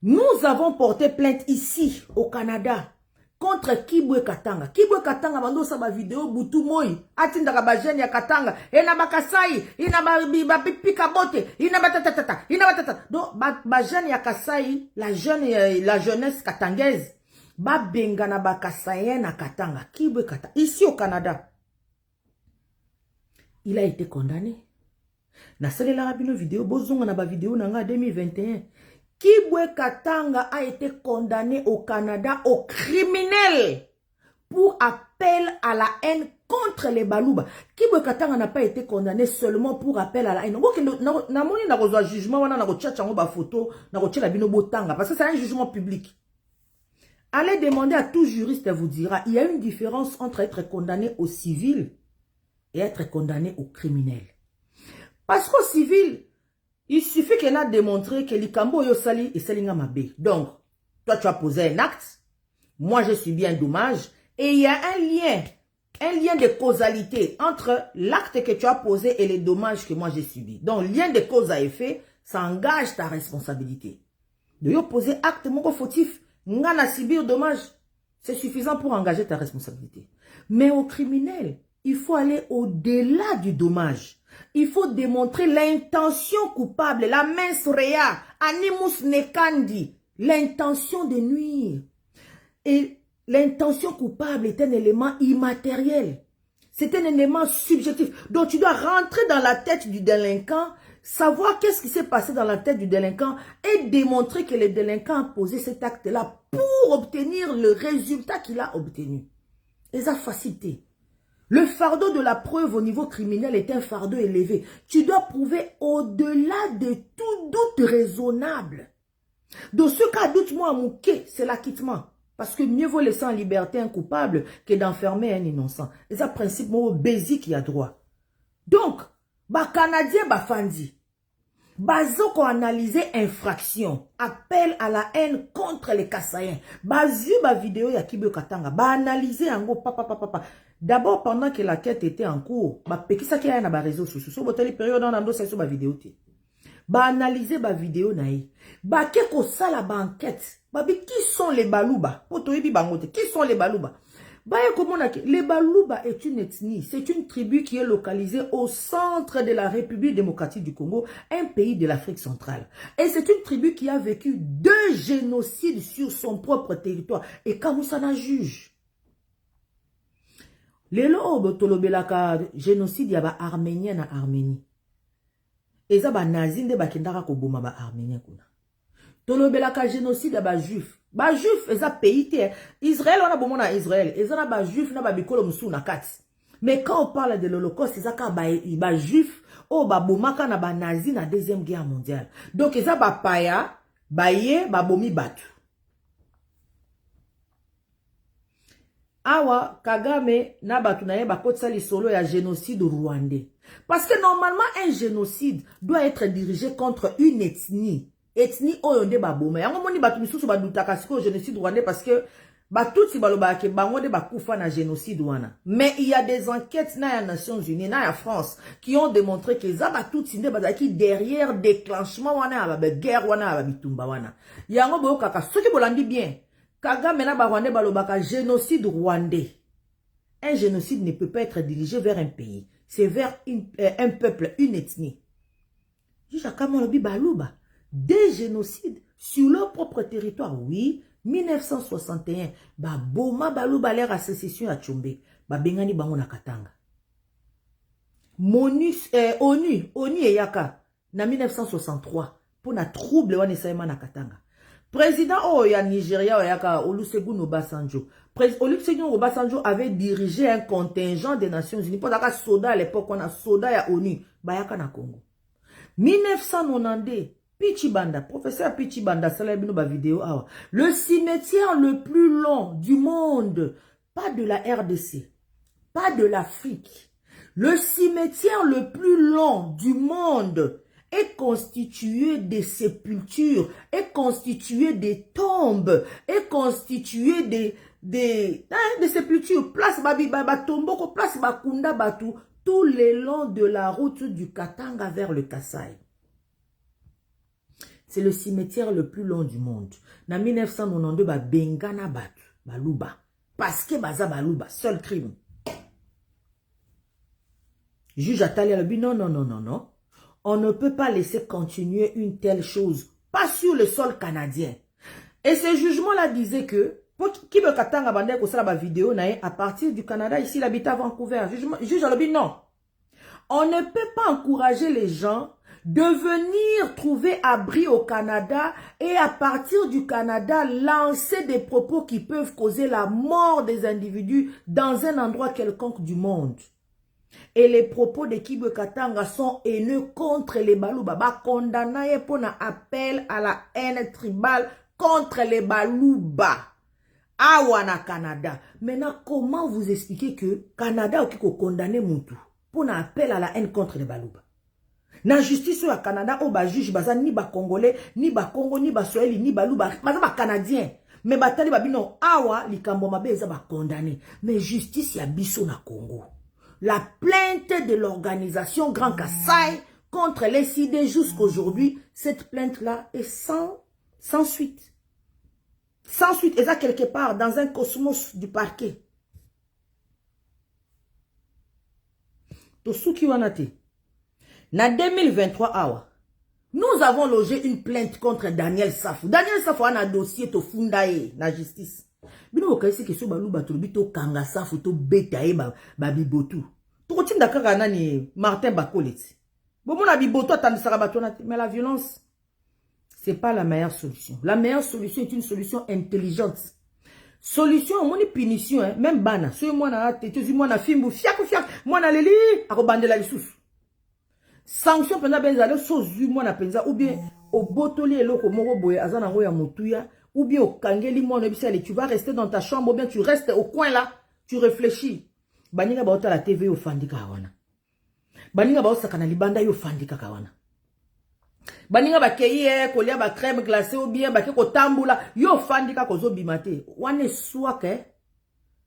nous avons porté plainte ici, au Canada, contre Kibwe Katanga. Kibwe Katanga, bando sa ba vidéo, boutou moi, atindaka ba jeune ya Katanga, ena ba Kasai, ina ba pika bote, ina ba tatata, ina ba tatata. Donc, ba jeune ya Kasai, la jeunesse katangaise, ba benga na ba Kasai na Katanga, Kibwe Katanga, ici au Canada. Il a été condamné. Na sele la rabino vidéo, bozonga na ba vidéo nanga 2021. Kibwe Katanga a été condamné au Canada au criminel pour appel à la haine contre les Balouba. Kibwe Katanga n'a pas été condamné seulement pour appel à la haine. Na moni na rezo jugement wana na ko tchatcha ngo ba photo na ko tchela bino botanga parce que c'est un jugement public. Allez demander à tout juriste vous dira, il y a une différence entre être condamné au civil et être condamné au criminel. Parce qu'au civil, il suffit qu'elle a démontré que Likambo Yosali et Selinga Mabé. Donc, toi tu as posé un acte, moi j'ai subi un dommage, et il y a un lien de causalité entre l'acte que tu as posé et les dommages que moi j'ai subis. Donc, lien de cause à effet, ça engage ta responsabilité. De y poser acte mon fautif, ngana subir dommage, c'est suffisant pour engager ta responsabilité. Mais au criminel, il faut aller au-delà du dommage. Il faut démontrer l'intention coupable, la mens rea, animus necandi, l'intention de nuire. Et l'intention coupable est un élément immatériel. C'est un élément subjectif. Donc tu dois rentrer dans la tête du délinquant, savoir qu'est-ce qui s'est passé dans la tête du délinquant et démontrer que le délinquant a posé cet acte-là pour obtenir le résultat qu'il a obtenu. Et ça facilité. Le fardeau de la preuve au niveau criminel est un fardeau élevé. Tu dois prouver au-delà de tout doute raisonnable. Dans ce cas, doute-moi, mouké, c'est l'acquittement. Parce que mieux vaut laisser en liberté un coupable que d'enfermer un innocent. C'est un principe basique qui a droit. Donc, bah Canadien, bah Fandi. Bazoko analyser infraction, appel à la haine contre les Kassaïens. Bazu ba vidéo ya Kibwe Katanga, ba analyser en gros papa. D'abord pendant que la quête était en cours, ba pekisa ki ya na ba réseaux sociaux, so boteli période dans ando ça ba vidéo te. Ba analyser ba vidéo naï. Ba ke ko sala ba enquête. Ba bi qui sont les Balouba? Poto yebi bangote, qui sont les Balouba? Les Balouba est une ethnie, c'est une tribu qui est localisée au centre de la République démocratique du Congo, un pays de l'Afrique centrale. Et c'est une tribu qui a vécu 2 génocides sur son propre territoire. Et Kamoussana juge. Lelo tolobelaka génocide yaba arménien na Arménie. Et ça ba nazinde ba kendaka ko boma ba arménien kuna. Tolobelaka génocide ba juif. Ba juif eza pays te. Israël on a bon na Israël. Eza ba juif na ba bikolo musu na kati. Mais quand on parle de l'Holocauste, eza ka ba juif o ba bomaka na ba nazi na deuxième guerre mondiale. Donc eza ba paya, ba ye, ba bomi batu. Awa Kagame na batu na ye ba kotisa lisolo ya génocide rwandais. Parce que normalement un génocide doit être dirigé contre une ethnie. Ethnie oyonde ba boma. Yango moni batu misusu ba dutaka siko génocide rwandais parce que batuti baloba ke bango de bakufa na génocide wana. Mais il y a des enquêtes na ya Nations Unies, na ya France qui ont démontré que za batuti nde bazaki derrière déclenchement wana ba guerre wana ba bitumba wana. Yango boyo kaka soki bolandi bien. Kagame na ba Rwandais balobaka génocide rwandais. Un génocide ne peut pas être dirigé vers un pays. C'est vers un peuple, une ethnie. Jusqu'à Molobi Balouba. Des génocides sur leur propre territoire. Oui, 1961. Ba Boma Balouba l'air à sécession à Tchombe. Ba Bengani Bango na Katanga. ONU et Yaka. Na 1963. Pour na trouble wane saima na Katanga. Président ya Nigeria Oyaka Olusegun Obasanjo. Olusegun Obasanjo avait dirigé un contingent des Nations Unies. Pour la soda à l'époque, on a soda ya ONU. Bayaka na Congo. 1992, Pichibanda, professeur Pichibanda, salabino ba vidéo awa. Le cimetière le plus long du monde. Pas de la RDC. Pas de l'Afrique. Le cimetière le plus long du monde est constitué de sépultures, est constitué des tombes, est constitué de sépultures, place Batomboko, place Bakunda Batu, tout le long de la route du Katanga vers le Kasaï. C'est le cimetière le plus long du monde. En 1992, Bengana Batu, Baluba. Parce que Baza Baluba, seul crime. Juge Atali a dit non. On ne peut pas laisser continuer une telle chose, pas sur le sol canadien. Et ce jugement-là disait que, qui veut qu'attendre abandonner pour ça la vidéo, à partir du Canada, ici, il habite à Vancouver. Juge a dit non. On ne peut pas encourager les gens de venir trouver abri au Canada et à partir du Canada, lancer des propos qui peuvent causer la mort des individus dans un endroit quelconque du monde. Et les propos de Kibe Katanga sont haineux contre les Balouba. Condamné pour un appel à la haine tribale contre les Balouba. Awana Canada. Maintenant, comment vous expliquez que Canada a condamné Moutou pour un appel à la haine contre les Balouba? Na justice au Canada, au juge baza ni ba Congolais, ni ba Congo, ni ba Swahili, ni Balouba, baza ba Canadien. Mais batali babino awa likambo mabe eza ba condamné. Mais justice ya biso na Congo. La plainte de l'organisation Grand Kasaï contre les CID jusqu'aujourd'hui, cette plainte-là est sans suite. Sans suite, elle est quelque part dans un cosmos du parquet. Tosuki Wanate. Na 2023, awa, nous avons logé une plainte contre Daniel Safou. Daniel Safou a un dossier to fundaye na justice. Bino okaisi ke so baluba tolobi to kanga Safou to betaye ba bibotu. To tim dakaka nani Martin Bakoleti. Bon mon bibotu atandisaka batona, mais la violence c'est pas la meilleure solution. La meilleure solution est une solution intelligente. Solution moni punition hein, même bana. So moi na tete moi na fimbu fiaku moi na leli akobandela lisusu. Sanction pena benzale so moi na penza ou bien au botoli eloko moko boye azana ngo ya motuya ou bien au kangeli moi na bisale tu vas rester dans ta chambre ou bien tu restes au coin là, tu réfléchis. Baninga baota la TV yo fandika wana. Baninga baosa kana libanda yo fandika kawana. Baninga bakeye kolia ba crème glacée ou bien bake ko tambula yo fandika kozo bimate. Wane swake.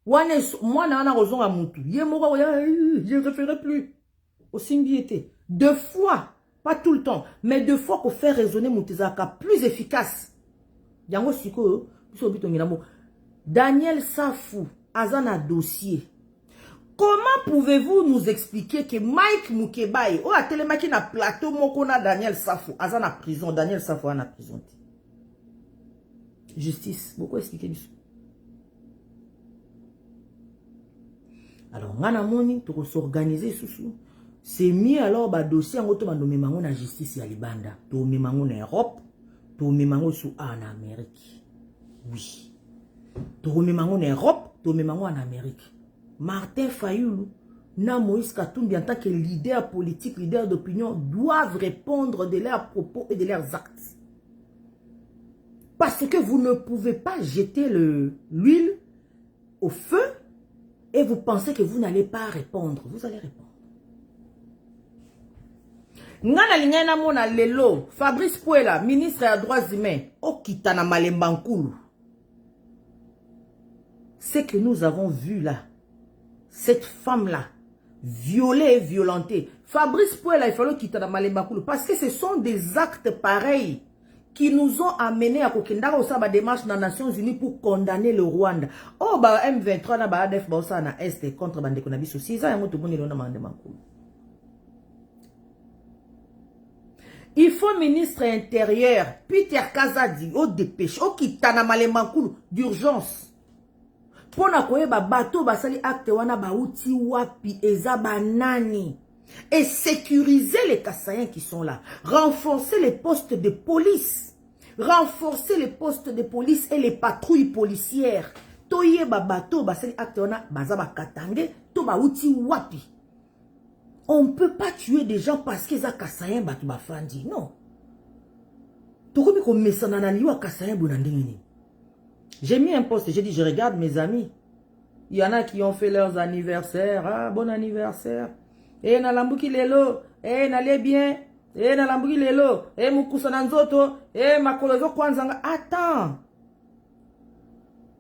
Wane moi na na kozonga mutu. Ye moko je référerai plus au singulier. Deux fois, pas tout le temps, mais deux fois qu'on fait raisonner Moutezaka plus efficace. Yango siko Daniel Safou azana dossier. Comment pouvez-vous nous expliquer que Mike Mukebaye, oh, a télémaki na plateau, mokona Daniel Safou, azana prison, Daniel Safou a na prison. Justice, beaucoup expliquer ça. Alors, on a moni, pour s'organiser sous. C'est mieux alors, bah, dossier, en auto, bah, nous mettons la justice à Libanda, nous mettons en Europe, tomemango sous en Amérique. Oui. Tomemango en Europe, tomemango en Amérique. Martin Fayulu, na Moïse Katumbi en tant que leader politique, leader d'opinion, doivent répondre de leurs propos et de leurs actes. Parce que vous ne pouvez pas jeter l'huile au feu et vous pensez que vous n'allez pas répondre. Vous allez répondre. Ngana lingena mona lelo, Fabrice Pouela, ministre des droits humains, okitana malembankulu. C'est que nous avons vu là, cette femme-là, violée et violentée. Fabrice Pouela, il fallait kitana malembankulu, parce que ce sont des actes pareils qui nous ont amenés à Kokindara au Saba démarche dans les Nations Unies pour condamner le Rwanda. Oh, bah, M23, na ba ADF, ba na Est, contre Bande Konabiso. 6 ans, y'a tout le monde, il a demandé Mankulu. Il faut ministre intérieur, Peter Kazadi, au dépêche, au kitana malembankulu, d'urgence. Pour na koyeba bateau basali acte wana bauti wapi eza banani. Et sécuriser les Kassaïens qui sont là. Renforcer les postes de police. Renforcer les postes de police et les patrouilles policières. Toyeba bateau basali acte wana bazaba katange, to bauti wapi. On ne peut pas tuer des gens parce qu'ils ont Kassaïen batu bafandi. Non. J'ai mis un post, j'ai dit, je regarde mes amis. Il y en a qui ont fait leurs anniversaires. Ah, bon anniversaire. Eh, na lambuki lelo. Eh, n'allez bien. Eh, na lambuki lelo. Eh, mukusana nzoto. Eh, makolozo kwanzanga. Attends.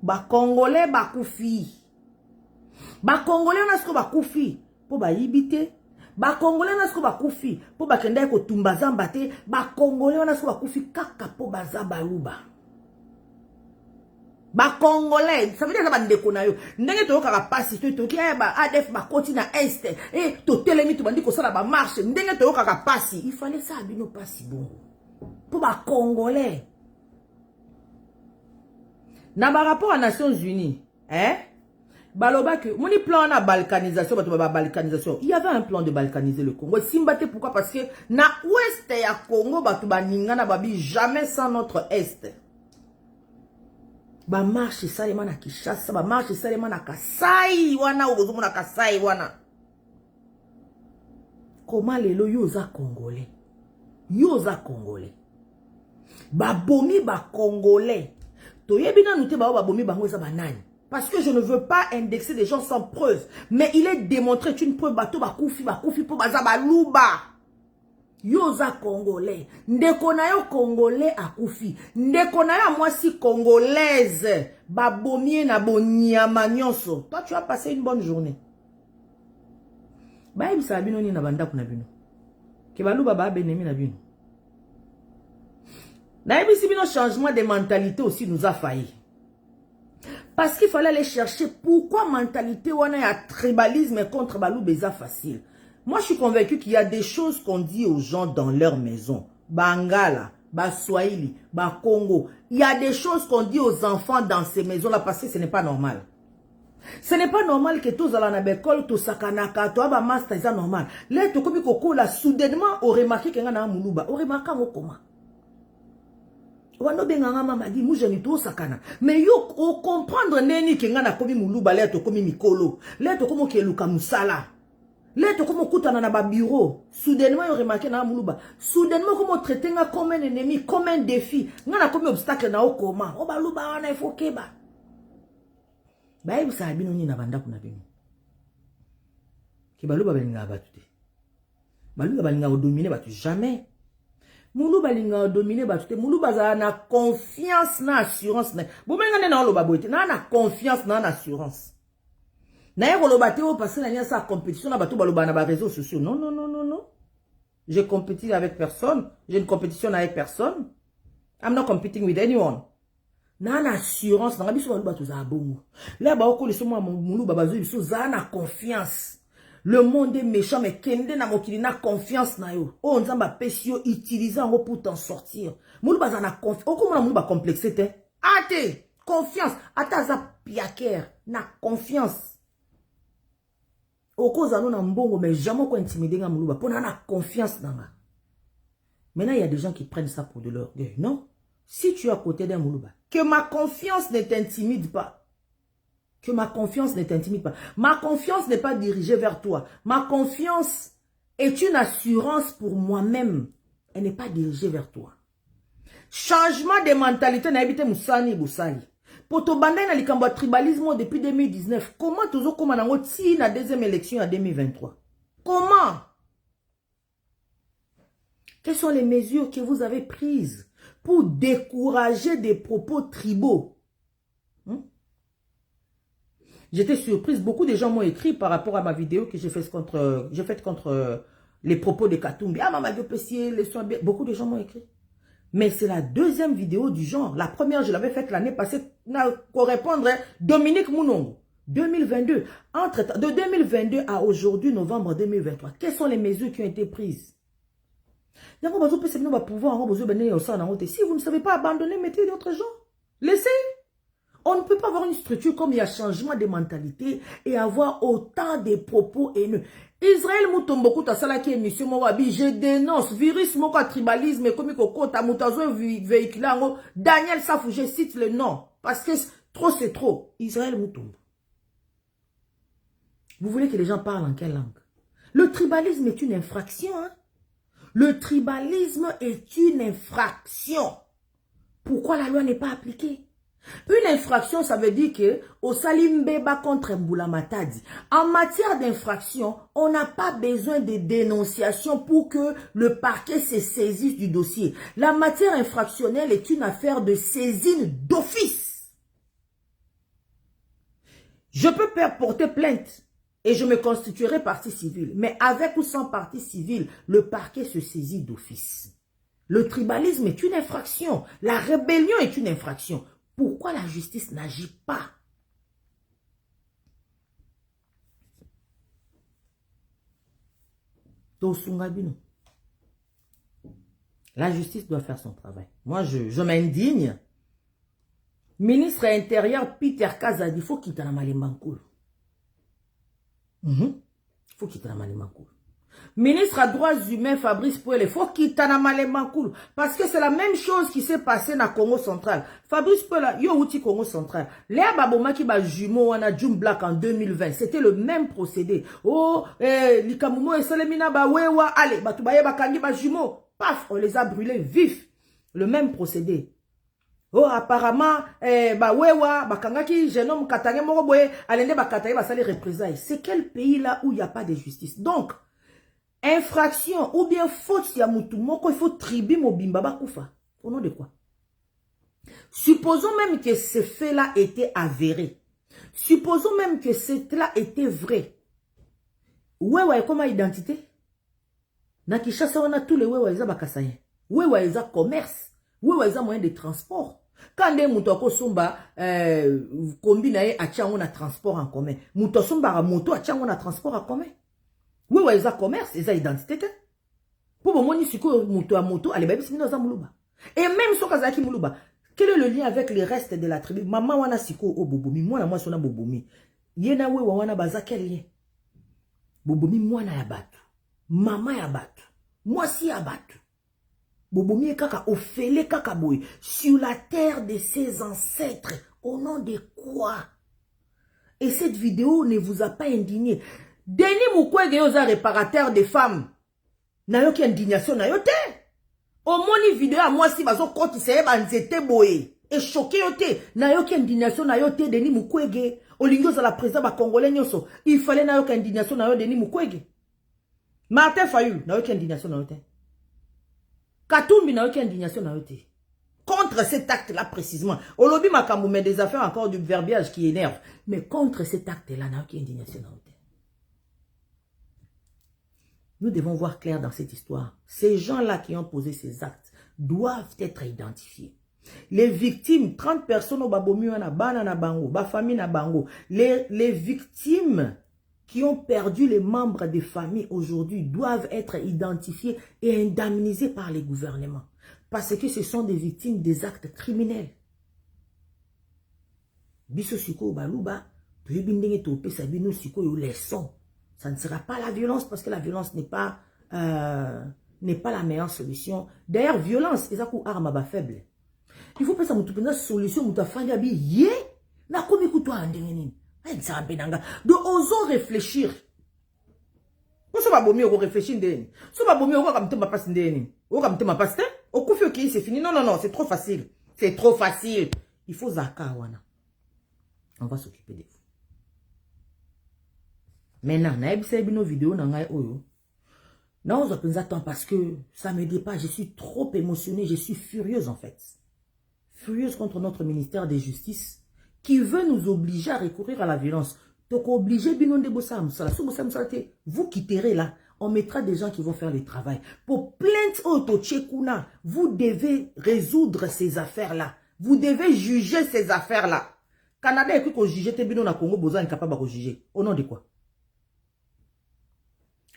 Ba Congolais bakufi. Ba Congolais on a ce que bakufi. Pour ba yibite. Ba Congolais on a ce que bakufi. Pour ba kenda ko tumbazamba te. Ba Congolais on a ce que bakufi kaka pour bazaba luba. Ba Congolais, ça veut dire que bande kona yo. Ndenge to ka passi to ki ba ADF ba continent est et to telemi to bandi ko sala ba marche. Ndenge to ka passi, il fallait ça bino passi bon. Pour ba Congolais. Na ba rapport aux Nations Unies, hein? Baloba que moni plan na balkanisation, ba balkanisation. Il y avait un plan de balkaniser le Congo. Simbate pourquoi? Parce que na ouest ya Congo batu ba ningana babi jamais sans notre est. Ba marche salema na Kinshasa, ba marche salema na Kasai wana obozumu na Kasai wana. Comment lelo yoza Congolais? Yoza Congolais. Ba bomi ba Congolais. Toyebi na nute ba bomi bango eza banani. Parce que je ne veux pas indexer des gens sans preuve, mais il est démontré une preuve bato ba kufi po baza ba luba. Yoza Congolais. Ndeko na yo Congolais akufi. Ndeko na yo mwasi Congolaise. Babomie na bonyama nyonso. Toi, tu as passé une bonne journée. Ba ibisa bino ni na banda kuna bino. Ke baluba ba benemi na bino. Na ibisi bino changement de mentalité aussi nous a failli. Parce qu'il fallait aller chercher pourquoi mentalité wana ya tribalisme contre balubeza facile. Moi, je suis convaincu qu'il y a des choses qu'on dit aux gens dans leur maison. Bangala, Baswahili, Bakongo. Il y a des choses qu'on dit aux enfants dans ces maisons-là parce que ce n'est pas normal. Ce n'est pas normal que tous allons à l'école, tous sakanaka, tous à master, c'est normal. Là, tout comme Koko, là, soudainement, on remarque qu'il y a un moulouba. On remarque comment? Wano benganga mama di mouja ni to sakana. Mais yo o comprendre neni que ngana komi moulouba, là, to komi mikolo. Là, to komo keluka musala. Là, tu comme kutana na ba bureau. Soudainement, il remarqué na muluba. Soudainement, comme traiter nga comme un ennemi, comme un défi. Nga na comme obstacle na o koma. O ba luba wana il faut keba. Ba ibu sa bino ni na banda kuna bino. Ki ba luba balinga batu te. Ba luba balinga o dominer batu jamais. Muluba balinga o dominer batu te. Muluba za na confiance na assurance na. Bo menga na lo baboite. Na confiance na assurance. Naye kolobate o parce que na sa compétition na bato baloba na ba réseaux sociaux. Non non non non non. Je compétis avec personne, j'ai une compétition avec personne. I'm not competing with anyone. Na assurance na biso baloba to za bongo. Là ba ko leso mo mulu baba zo biso za na confiance. Le monde est méchant mais kende na mokili na confiance na yo. O nzamba pesio utiliser ngo pour t'en sortir. Mulu baza na confiance. O ko mulu ba complexé te. Ate confiance, ata za piaker na confiance. Okoza na mbongo mais jamais ko intimider nga muluba pour na confiance nanga. Maintenant il y a des gens qui prennent ça pour de l'orgueil, non? si tu es à côté d'un Moulouba, que ma confiance ne t'intimide pas. Que ma confiance ne t'intimide pas. Ma confiance n'est pas dirigée vers toi. Ma confiance est une assurance pour moi-même. Elle n'est pas dirigée vers toi. Changement de mentalité n'a habité Moussani Boussali. Pour te bander dans le tribalisme depuis 2019, comment tu as commencé la deuxième élection en 2023? Comment? Quelles sont les mesures que vous avez prises pour décourager des propos tribaux? J'étais surprise. Beaucoup de gens m'ont écrit par rapport à ma vidéo que j'ai faite contre les propos de Katumbi. Ah, Maman Diopessier, les soins bien. Beaucoup de gens m'ont écrit. Mais c'est la deuxième vidéo du genre. La première, je l'avais faite l'année passée pour répondre à Dominique Mounongo. 2022. De 2022 à aujourd'hui, novembre 2023, quelles sont les mesures qui ont été prises? Si vous ne savez pas abandonner, mettez d'autres gens. Laissez. On ne peut pas avoir une structure comme il y a changement de mentalité et avoir autant de propos haineux. Israël Moutomboku Tassala qui est émission Mowabi, je dénonce virus moka tribalisme et comme kokota moutazo véhiculant Daniel Safou, je cite le nom parce que trop c'est trop. Israël Moutombo. Vous voulez que les gens parlent en quelle langue? Le tribalisme est une infraction. Hein? Le tribalisme est une infraction. Pourquoi la loi n'est pas appliquée? Une infraction, ça veut dire que au Salimbeba contre Mboula Matadi, en matière d'infraction, on n'a pas besoin de dénonciation pour que le parquet se saisisse du dossier. La matière infractionnelle est une affaire de saisine d'office. Je peux porter plainte et je me constituerai partie civile, mais avec ou sans partie civile, le parquet se saisit d'office. Le tribalisme est une infraction, la rébellion est une infraction. Pourquoi la justice n'agit pas? La justice doit faire son travail. Moi, je m'indigne. Ministre intérieur Peter Kazadi, il faut qu'il t'en a il faut qu'il t'en a Ministre à droits humains Fabrice Pouelle, il faut qu'il t'en a parce que c'est la même chose qui s'est passé dans Congo central. Fabrice Pouelle, yo outil Congo central. Léa Baboma qui va jumeau on a June Black en 2020, c'était le même procédé. Oh, likamumo et Salemina ba wewa, allez, batubaye bakangi ba jumeau, paf, on les a brûlés vifs. Le même procédé. Oh, apparemment, ba wewa, bakangaki, genome katange moko boye, alende bakataye basali représailles. C'est quel pays là où il n'y a pas de justice? Donc, infraction ou bien faute ya mutu moko, il faut tribu mobimba bakufa. Au nom de quoi? Supposons même que ce fait-là était avéré. Supposons même que cela était vrai. Wewa comment identité? Na Kinshasa on a tous les wewa eza bakasayen. Wewa eza commerce. Wewa eza moyen de transport. Quand des moutoko somba combine a tiango na transport en commun. Muto somba a moto a tiango na transport en commun. Oui, ouais, ils ont commerce, ils ont identité. Pour moi, ni siko moto à moto, allez, baby, c'est dans un moulouba. Et même sur Kazaki moulouba, quel est le lien avec les restes de la tribu? Maman wana siko o bobomi, moi na moi sona bobomi. Yena we wana baza quel lien? Bobomi moi na yabatu. Maman yabatu. Moi si yabatu. Bobomi e kaka ofele kaka boy sur la terre de ses ancêtres. Au nom de quoi? Et cette vidéo ne vous a pas indigné. Denis Mukwege yoza réparateur des femmes. Nayo ki indignation na yo te. Au moni vidéo à moi si bazo koti seye banzete boye. Et choqué yo te. Nayo ki indignation na yo te Denis Mukwege. Olingo za la président ba congolais nyoso. Il fallait nayo ki indignation na yo Denis Mukwege. Martin Fayulu nayo ki indignation na yo te. Katumbi nayo ki indignation na yo te. Contre cet acte-là précisément. Olobi makambu met des affaires encore du verbiage qui énerve. Mais contre cet acte-là nayo ki indignation na yo te. Nous devons voir clair dans cette histoire. Ces gens-là qui ont posé ces actes doivent être identifiés. Les victimes, 30 personnes au Babomu, na bango, Bafami na bango. Les victimes qui ont perdu les membres des familles aujourd'hui doivent être identifiées et indemnisées par les gouvernements. Parce que ce sont des victimes des actes criminels. Biso siko baluba, tuyibindenge tope sabino siko yo leçon. Ça ne sera pas la violence parce que la violence n'est pas la meilleure solution. D'ailleurs, violence, c'est ça qu'on arme à faible. Il faut penser à une solution, à faire des yé, na komi kuto andengeni. Donc, osons réfléchir. Vous savez pas mieux réfléchir ndeni. So pas mieux comme te ma passe ndeni. Ou comme te ma passe te. Au coup qui c'est fini. Non non non, c'est trop facile. C'est trop facile. Il faut zaka wana. On va s'occuper de vous. Maintenant, na ebisa bino vidéo na ngai oyo. Non, je pense attends parce que ça me dépasse. Je suis trop émotionnée, je suis furieuse en fait. Furieuse contre notre ministère de Justice qui veut nous obliger à recourir à la violence. Donc, obligé, vous quitterez là. On mettra des gens qui vont faire le travail. Pour plainte auto-tchekuna, vous devez résoudre ces affaires-là. Vous devez juger ces affaires-là. Canada est qu'on juge, Tebino na Congo, Boza incapable de juger. Au nom de quoi?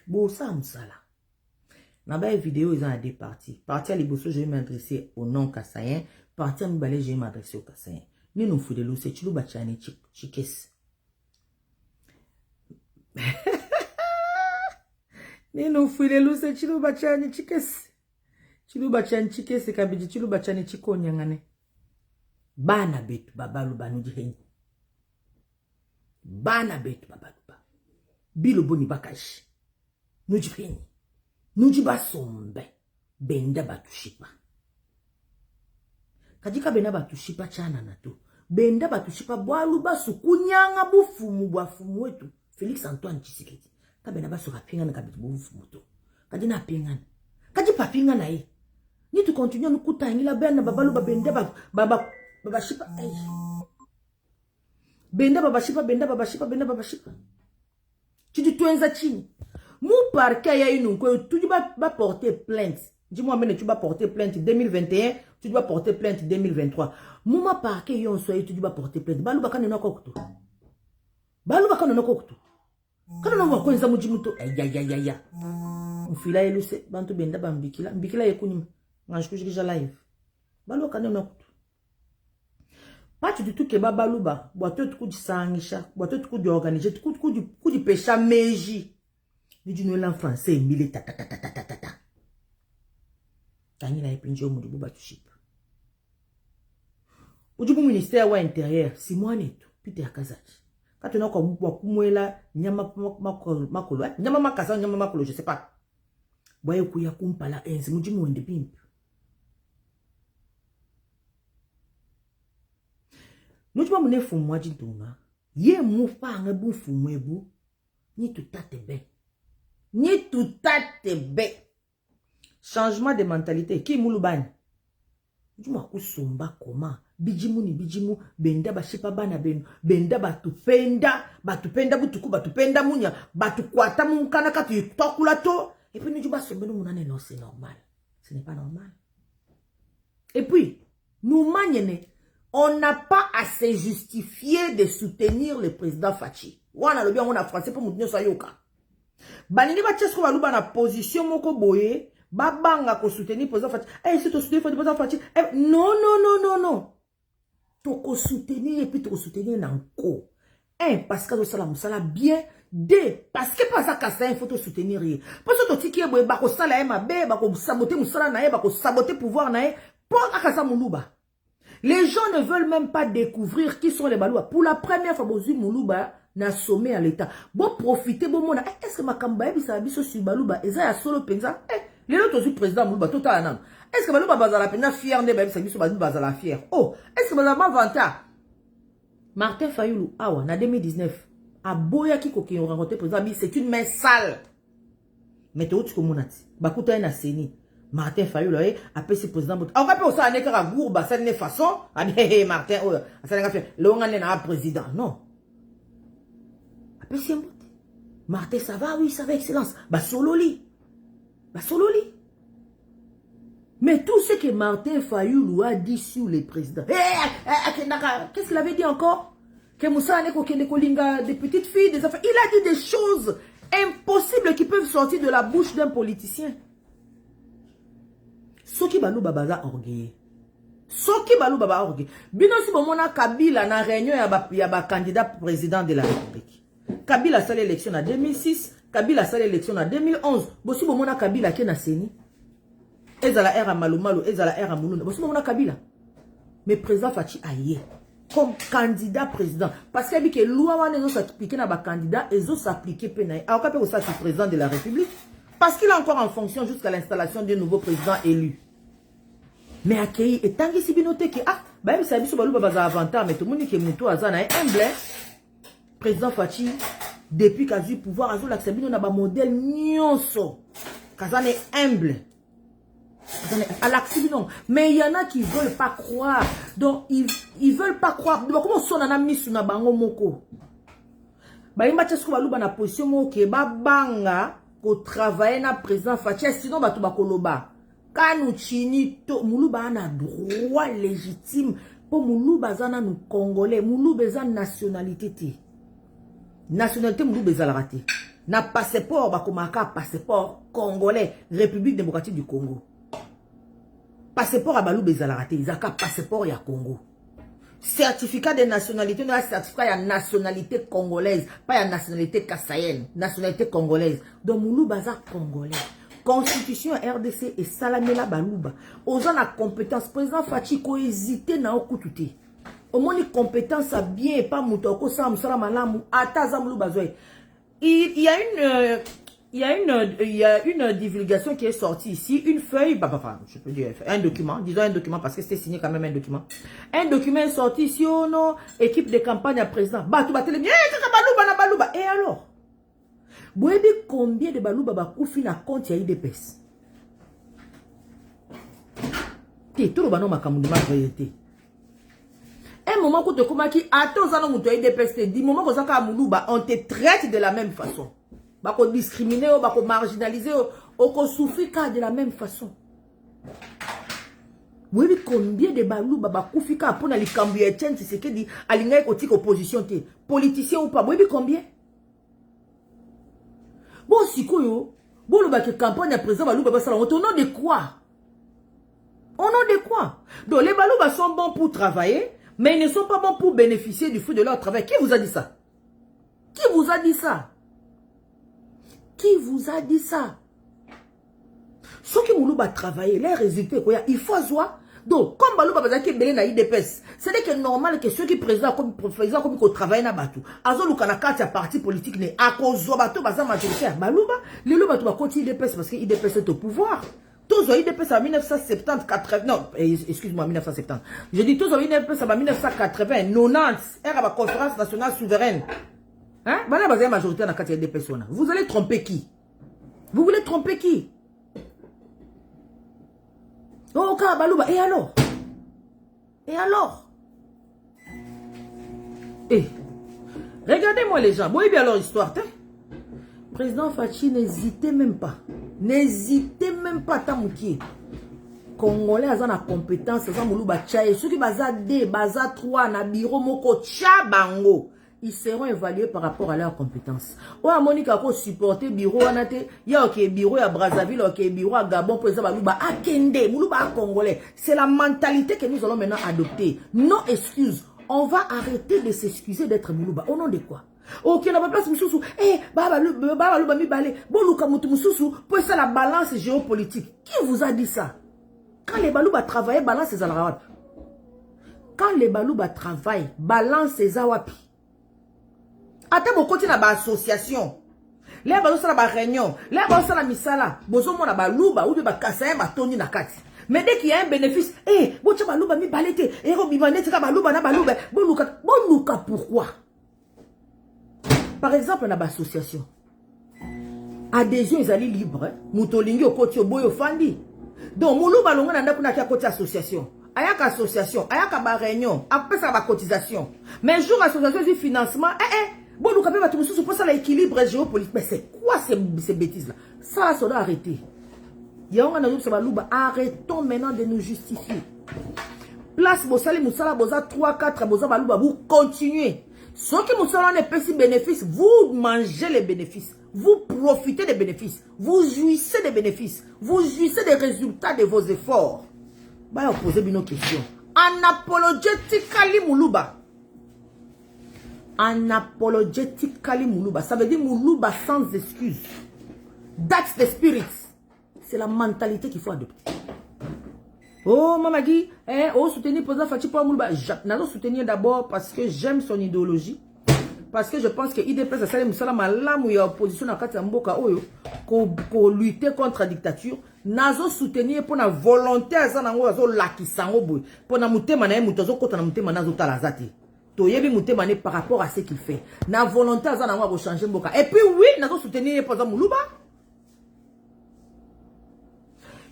Bosa Msala. Dans la vidéo, ils ont deux parties. Partie à l'Ibosso, je vais m'adresser au non-Kassayen. Partie à Mbale, je vais m'adresser au Kassayen. Ni nous foudelo, c'est Chilou Bachani Chikes. Ni nous foudelo, c'est Chilou Bachani Chikes. Chilou Bachani Chikes, c'est Kabidi Chilou Bachani Chiko Nyangane. Bana betu babalu banu jiheni. Bana betu babalu ba. Bilo boni bakashi. Nujipeni. Nujiba sombe. Benda batushipa. Kajika benda batushipa chana na tu. Benda batushipa bwalu basu kunyanga bufumu bwafumu wetu. Félix Antoine Tshisekedi. Kabenda basu kapingana kabitu bufumu to. Kadina pingana. Kajipa pingana hii. Ni tu continue nukuta ingila benda babalu babenda babashipa. Benda babashipa, benda babashipa, benda babashipa. Tu dis tuenza chini. Mon parquet ya une tu dois porter plainte. Dis-moi même tu vas porter plainte 2021, tu dois porter plainte 2023. Mon parquet yon soye tu dois porter plainte. Balu bakane na kokto. Balu bakane na kokto. Kana na wakwenza mujimuto. Ya. Mfila eluse bantu benda bambikila. Mbikila yekuni. Ngashikushikisha live. Balu bakane na kokto. Pas du tout que babaluba, boiteau de coup de sangisha, boiteau de coup d'organiser, coup de pécha meji. Ni du en français, mille ta. Tangi na epinjo mu dubu batuship. Ujubu ministère wa intérieur, si moi neto, Peter Kazachi. Quand on a comme kumwela nyama makolo, nyama makasa nyama makolo, je sais pas. Boye kuya kumpala enzi mujimu wende pimp. Nous tu mune fumu ajintunga. Ye mufa ngebu fumu ebu. Ni tutate be. Ni tutate be. Changement de mentalité. Ki mulubani? Juma kusumba koma. Bijimu. Benda bashipa bana benu. Benda batupenda butupenda munya. Batukwata munkana katu yitokula to. Et puis nous juma sombenu munane non c'est normal. Ce n'est pas normal. Et puis, nous maniene. On n'a pas à se justifier de soutenir le président Fachi. Wana le bien on a français pour moutenir sa yoka. Banini ba tchesko baluba na position moko boye, babanga ko soutenir président Fachi. Eh c'est to soutenir président Fachi. Non. Toko soutenir et puis toko soutenir nanko. Parce que ça la bien. Deux, parce que pas ça kasa il faut te soutenir. Parce que to tiki boye bako sala e mabe, bako saboter musala na e, bako saboter pouvoir na e, pour akasa muluba. Les gens ne veulent même pas découvrir qui sont les Balouba. Pour la première fois, Bozu Moulouba n'a sommé à l'État. Bon, profitez, bon, mon. Est-ce que ma campagne, ça a mis sur Balouba? Et ça, il y a solo pensa. Les autres aussi, président Moulouba, tout à l'heure. Est-ce que Balouba Bazala Pena fier de même, ça a mis sur Bazala fier? Oh, est-ce que Bazala Vanta? Martin Fayoulou, awa, en 2019, à Boya qui ont rencontré le président, c'est une main sale. Mais tu es où, Monati? Bakuta na Seni. Martin Fayoulou, après ce président, on va pas aussi aller à Gourba, ça n'est façon, Martin, ça n'est pas fait, le on a président, non. Après c'est Martin, ça va, oui, ça va, excellence. Sololi. Mais tout ce que Martin Fayoulou a dit sur les présidents, qu'est-ce qu'il avait dit encore? Que Moussa n'est qu'aucun des petites filles, des enfants, il a dit des choses impossibles qui peuvent sortir de la bouche d'un politicien. Soki balou babaza orgueil. Bino si bomona Kabila na réunion ya ba candidat président de la République. Kabila sali élection en 2006, Kabila sali élection en 2011. Bosi bomona Kabila ke na seni. Ezala era malumalu, ezala era mulunda. Bosi bomona Kabila. Mais président Fachi aïe. Comme candidat président. Parce qu'il a dit que loi ne s'appliquer dans les candidats et ils s'appliquer pénal. Alors qu'après ça, c'est président de la République. Parce qu'il est encore en fonction jusqu'à l'installation d'un nouveau président élu. Mais accueilli, et tant que si bien noté que, ah, bah, ça dit que Balouba va avantage, mais tout le monde dit que Moutou Azana est humble. Président Fachi, depuis qu'il a eu le pouvoir, Azou l'Aksabino n'a pas modèle nyonso. Kazan est humble. À l'Aksabino. Mais il y en a qui ne veulent pas croire. Donc, ils ne veulent pas croire. Donc, comment on a mis sur la bango moko? Bah, il m'a dit que Balouba na position moke, ba banga, ko travailler na président Fachi, sinon, ba tout ba koloba. Quand nous chini to Moulouba a un droit légitime pour Moulouba zana nous Congolais, Moulouba zana nationalité te. Nationalité Moulouba zala raté. Na passeport bakomaka passeport congolais, République démocratique du Congo. Passeport à Balouba zala raté, izaka passeport ya Congo. Certificat de nationalité, non certificat de nationalité congolaise, pas de nationalité kassaïenne, nationalité congolaise. Donc Moulouba zala congolais. Constitution RDC et Salamela Balouba. Aux gens la compétence. Président Fachi ko hésité na okutute. Au moins une compétence à bien pas moutoko sam sala malamu ataza Balouba zoé. Il y a une divulgation qui est sortie ici, une feuille, je peux dire un document, disons un document parce que c'était signé quand même un document. Un document est sorti ici au nom équipe de campagne à président. Batou batele bien Balouba na Balouba. Et alors? Vous savez combien de Balouba bakoufi na compte ya IDPS? Tout le banon makamundi ma réalité. Un moment où tu as dit, attends, ça non, tu as IDPS, dis moment où tu as Moulouba, on te traite de la même façon. Bako discriminer, bako marginaliser, on souffre de la même façon. Vous savez combien de Balouba bakoufi ka pour na likambu ya Etienne Tshisekedi alinga kotika opposition te, politicien ou pas, vous savez combien? Bon, si quoi, bon, le campagne à présent, Balouba va au nom de quoi? Au nom de quoi? Donc, les Balouba sont bons pour travailler, mais ils ne sont pas bons pour bénéficier du fruit de leur travail. Qui vous a dit ça? Qui vous a dit ça? Qui vous a dit ça? Ceux qui Moulouba travailler, les résultats, il faut voir. Donc, comme Balouba va dire que na IDPS, c'est que normal que ceux qui présentent comme qu'on travaille na batou. Azo lukana kati ya parti politique ne akozo bato baza majoritaire. Balouba, les louba va continuer IDPS parce que IDPS est au pouvoir. Tous ont IDPS en 1970, 80, non, excuse-moi, 1970. Je dis tous ont IDPS en 1980, 90, à la conférence nationale souveraine. Hein? Voilà, baza majoritaire na kati ya IDPS. Vous allez tromper qui? Vous voulez tromper qui? Oh, Balouba, et alors? Et alors? Eh, regardez-moi les gens. Vous voyez bien leur histoire, Président Fachi, n'hésitez même pas. N'hésitez même pas, Tamouki. Congolais, ils ont la compétence, ils ont Moulouba Tchaye. Ceux qui baza 2, baza 3, na biro moko Tchabango. Ils seront évalués par rapport à leurs compétences. Ou à Monique a supporté bureau anate, ya ok bureau à Brazzaville, ok bureau à Gabon, pour exemple Moulouba à Kende, Moulouba à Congolais. C'est la mentalité que nous allons maintenant adopter. Non excuse. On va arrêter de s'excuser d'être Moulouba. Au nom de quoi? Ok, on n'a pas place Moussoussou. Eh, Balouba mi balé. Bon, Luka Moussoussou, pour ça la balance géopolitique. Qui vous a dit ça? Quand les Balouba travaillent, balance les Alarawat. Quand les Balouba travaillent, balance les Awapi. Attends, vous continuez à l'association. Les Balouba à la réunion. Les Balouba à la misala. Bozo mon Balouba ou de Bakassaï, Batoni Nakati. Mais dès qu'il y a un bénéfice, eh, bon, tu Balouba mi balete. Eh, Robibane, tu Balouba na Balouba. Bon, Luka, pourquoi? Par exemple, on a une association. Adhésion, ils allaient libres. Moutolingi au côté au boyo fandi. Donc, Moulouba longa n'a pas qu'à côté association. Ayak association, ayak à réunion, après ça va cotisation. Mais jour association du financement, bon, nous capable tout ça pour ça l'équilibre géopolitique. Mais c'est quoi ces bêtises là? Ça doit arrêter. Arrêtons maintenant de nous justifier. Place Bossali Moussala Boza 3-4 Boza Balouba, vous continuez. Ceux qui Moussala n'est pas si bénéfices, vous mangez les bénéfices. Vous profitez des bénéfices. Vous jouissez des bénéfices. Vous jouissez des résultats de vos efforts. Bah, on pose une question. Unapologetically Moulouba. Unapologetically Moulouba. Ça veut dire Moulouba sans excuse. That's the spirit. C'est la mentalité qu'il faut adopter. Oh, maman dit, oh, soutenir le président Fachi pour Mouluba. Nous soutenir d'abord parce que j'aime son idéologie. Parce que je pense que IDPS a salé Moussala Malam ou y a opposition à Katamboka Oyo pour lutter contre la dictature. Nous soutenir pour la volonté à Zanango Azo Lakisango Boy. Pour la moutema na moutazo kota na moutema na zota la zate. To yebi moutema ne par rapport à ce qu'il fait. Na volonté à Zanango à changer Mboka. Et puis oui, nous soutenir pour Moulouba.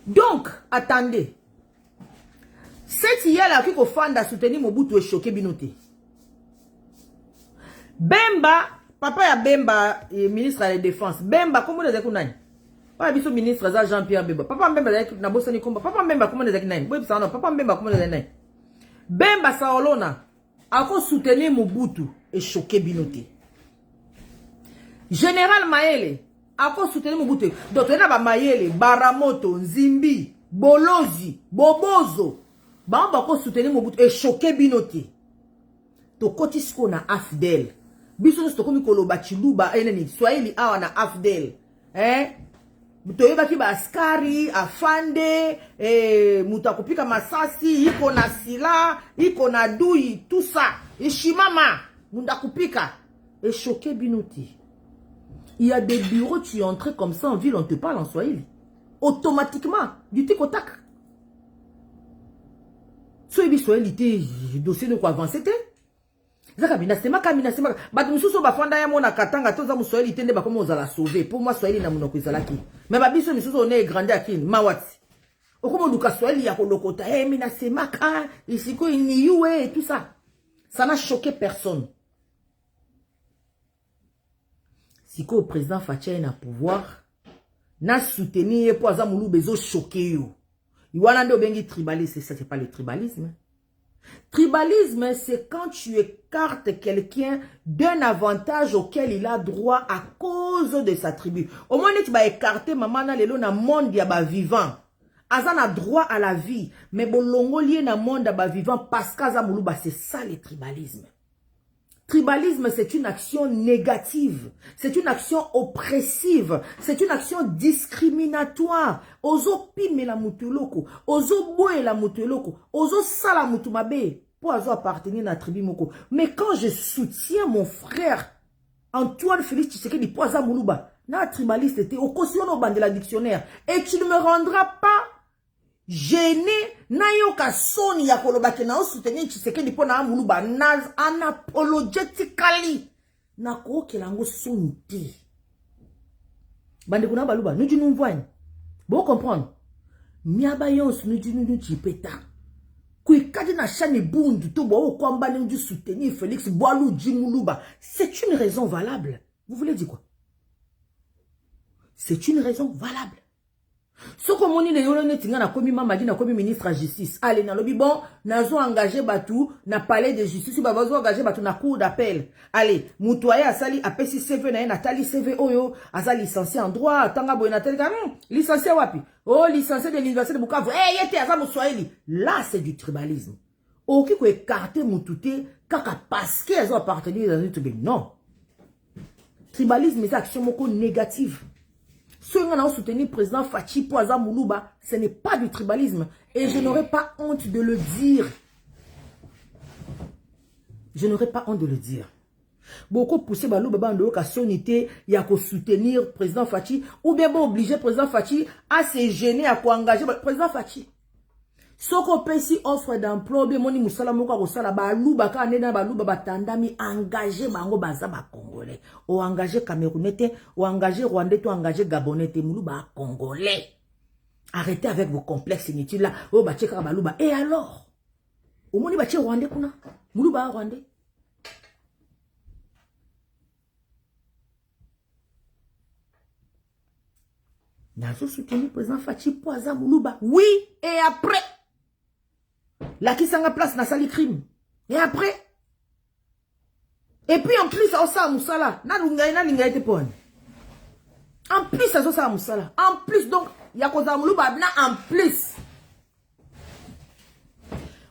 Donc, attendez. Cette hier-là qui fait à soutenir Mobutu est choqué binoté. Bemba, papa ya Bemba, ministre de la Défense. Bemba, comment les écoutes? Pas biso ministre Jean-Pierre Bemba. Papa Bemba na bossa ni komba. Papa Bemba comment les écoutes? Oui, ça non. Papa Bemba comment les écoutes? Bemba Saolona a soutenir Mobutu est choqué binoté. Général Maele a soutenir Mobutu. Donc il y a Maele, Baramoto, Nzimbi, Bolozi, Bobozo. Bamba ko soutenir Mobutu et choqué binoté. To kotisko na afdel. Biso sto komi koloba chiluba eneni Swahili awa na afdel. To yeba ki ba askari, afande, mutakupika masasi, iko na sila, iko na dui, tout ça. Ishimama, mundakupika. Et choqué binoté. Il y a des bureaux, tu es entré comme ça en ville, on te parle en Swahili. Automatiquement, du tic au tac. Soyebi Swahili, dossier de quoi avancer, Zakamina sema kamina sema ba mususu bafanda ya mona katanga toza muswahili tende ba komo za sauver pour moi swahili na munoko izalaki mais ba biso mususu on est grandi akini mawati okomo luka swahili ya kolokota mina sema ka isiko ni yue et tout ça ça n'a choqué personne. Siko le président Fachi na pouvoir na soutenir pour aza mulu bezo choquer yo iwana ndo bengi tribalisme, ça c'est pas le tribalisme. Tribalisme, c'est quand tu écartes quelqu'un d'un avantage auquel il a droit à cause de sa tribu. Au moins, tu vas écarter maman na lelo na monde ya ba vivant. Azan a droit à la vie, mais bolongo lié na monde ya ba vivant parce qu'aza muluba, c'est ça le tribalisme. Tribalisme, c'est une action négative, c'est une action oppressive, c'est une action discriminatoire. Ozo pime la mutuloko, ozo boe la mutuloko, ozo sala mutumabe, pour azo appartenir à la tribu moko. Mais quand je soutiens mon frère Antoine Félix Tshisekedi pour aza muluba, na tribaliste était au caution au banc de la dictionnaire, et tu ne me rendras pas gêné na yoka soni ya koloba ke na soutenir Tshisekedi po na muluba naz unapologetically na ko kelango soni te bande kuna baluba nous nous voyons bon comprendre miaba yos nous nous chipeta kui kadi na chane bundu to bo kwamba nous soutenir Félix Boalou Djimuluba, c'est une raison valable. Vous voulez dire quoi? C'est une raison valable. Ce que moni le yolo netinga na komi mamadi na komi ministre de justice. Allez na lobi bon, nazo engagé batou na palais de justice ba bazo engagé batou na cour d'appel. Allez, mutoya asali apesi CV na Nathalie CV oyo, asa licencié en droit, tanga boy Nathalie licencié wapi? Oh, licencié de l'université de Bukavu. Yete asa muswahili. Là c'est du tribalisme. Oki ko écarter mutute kaka parce que elles ont appartenu dans une tribu. Non. Tribalisme c'est action moko négative. Ceux qui ont soutenu le président Fachi pour Aza Moulouba, ce n'est pas du tribalisme. Et je n'aurais pas honte de le dire. Je n'aurais pas honte de le dire. Beaucoup poussé Balou Baba Ndo ka sonité, il y a qu'à soutenir le président Fachi, ou bien obliger le président Fachi à se gêner, à engager le président Fachi. Soko pesi offre d'emploi, bien moni musala moka kosala balou baka nena balou baba tandami engagé bango baza ba congolais, ou engagé camerounais, ou engagé rwandais, ou engagé gabonais, moulou ba congolais. Arrêtez avec vos complexes inutiles là. Oh ba cheka balou ba. Et alors? Au moni ba che rwandais kuna, moulou ba rwandais. Nazo soutenu président Fachi Poaza Moulouba. Oui, et après la qui s'en place na sali crime. Et après. Et puis en plus, ça osa musala. Na linga ete pon. En plus, ça osa musala. En plus, donc, ya koza Moulouba na en plus.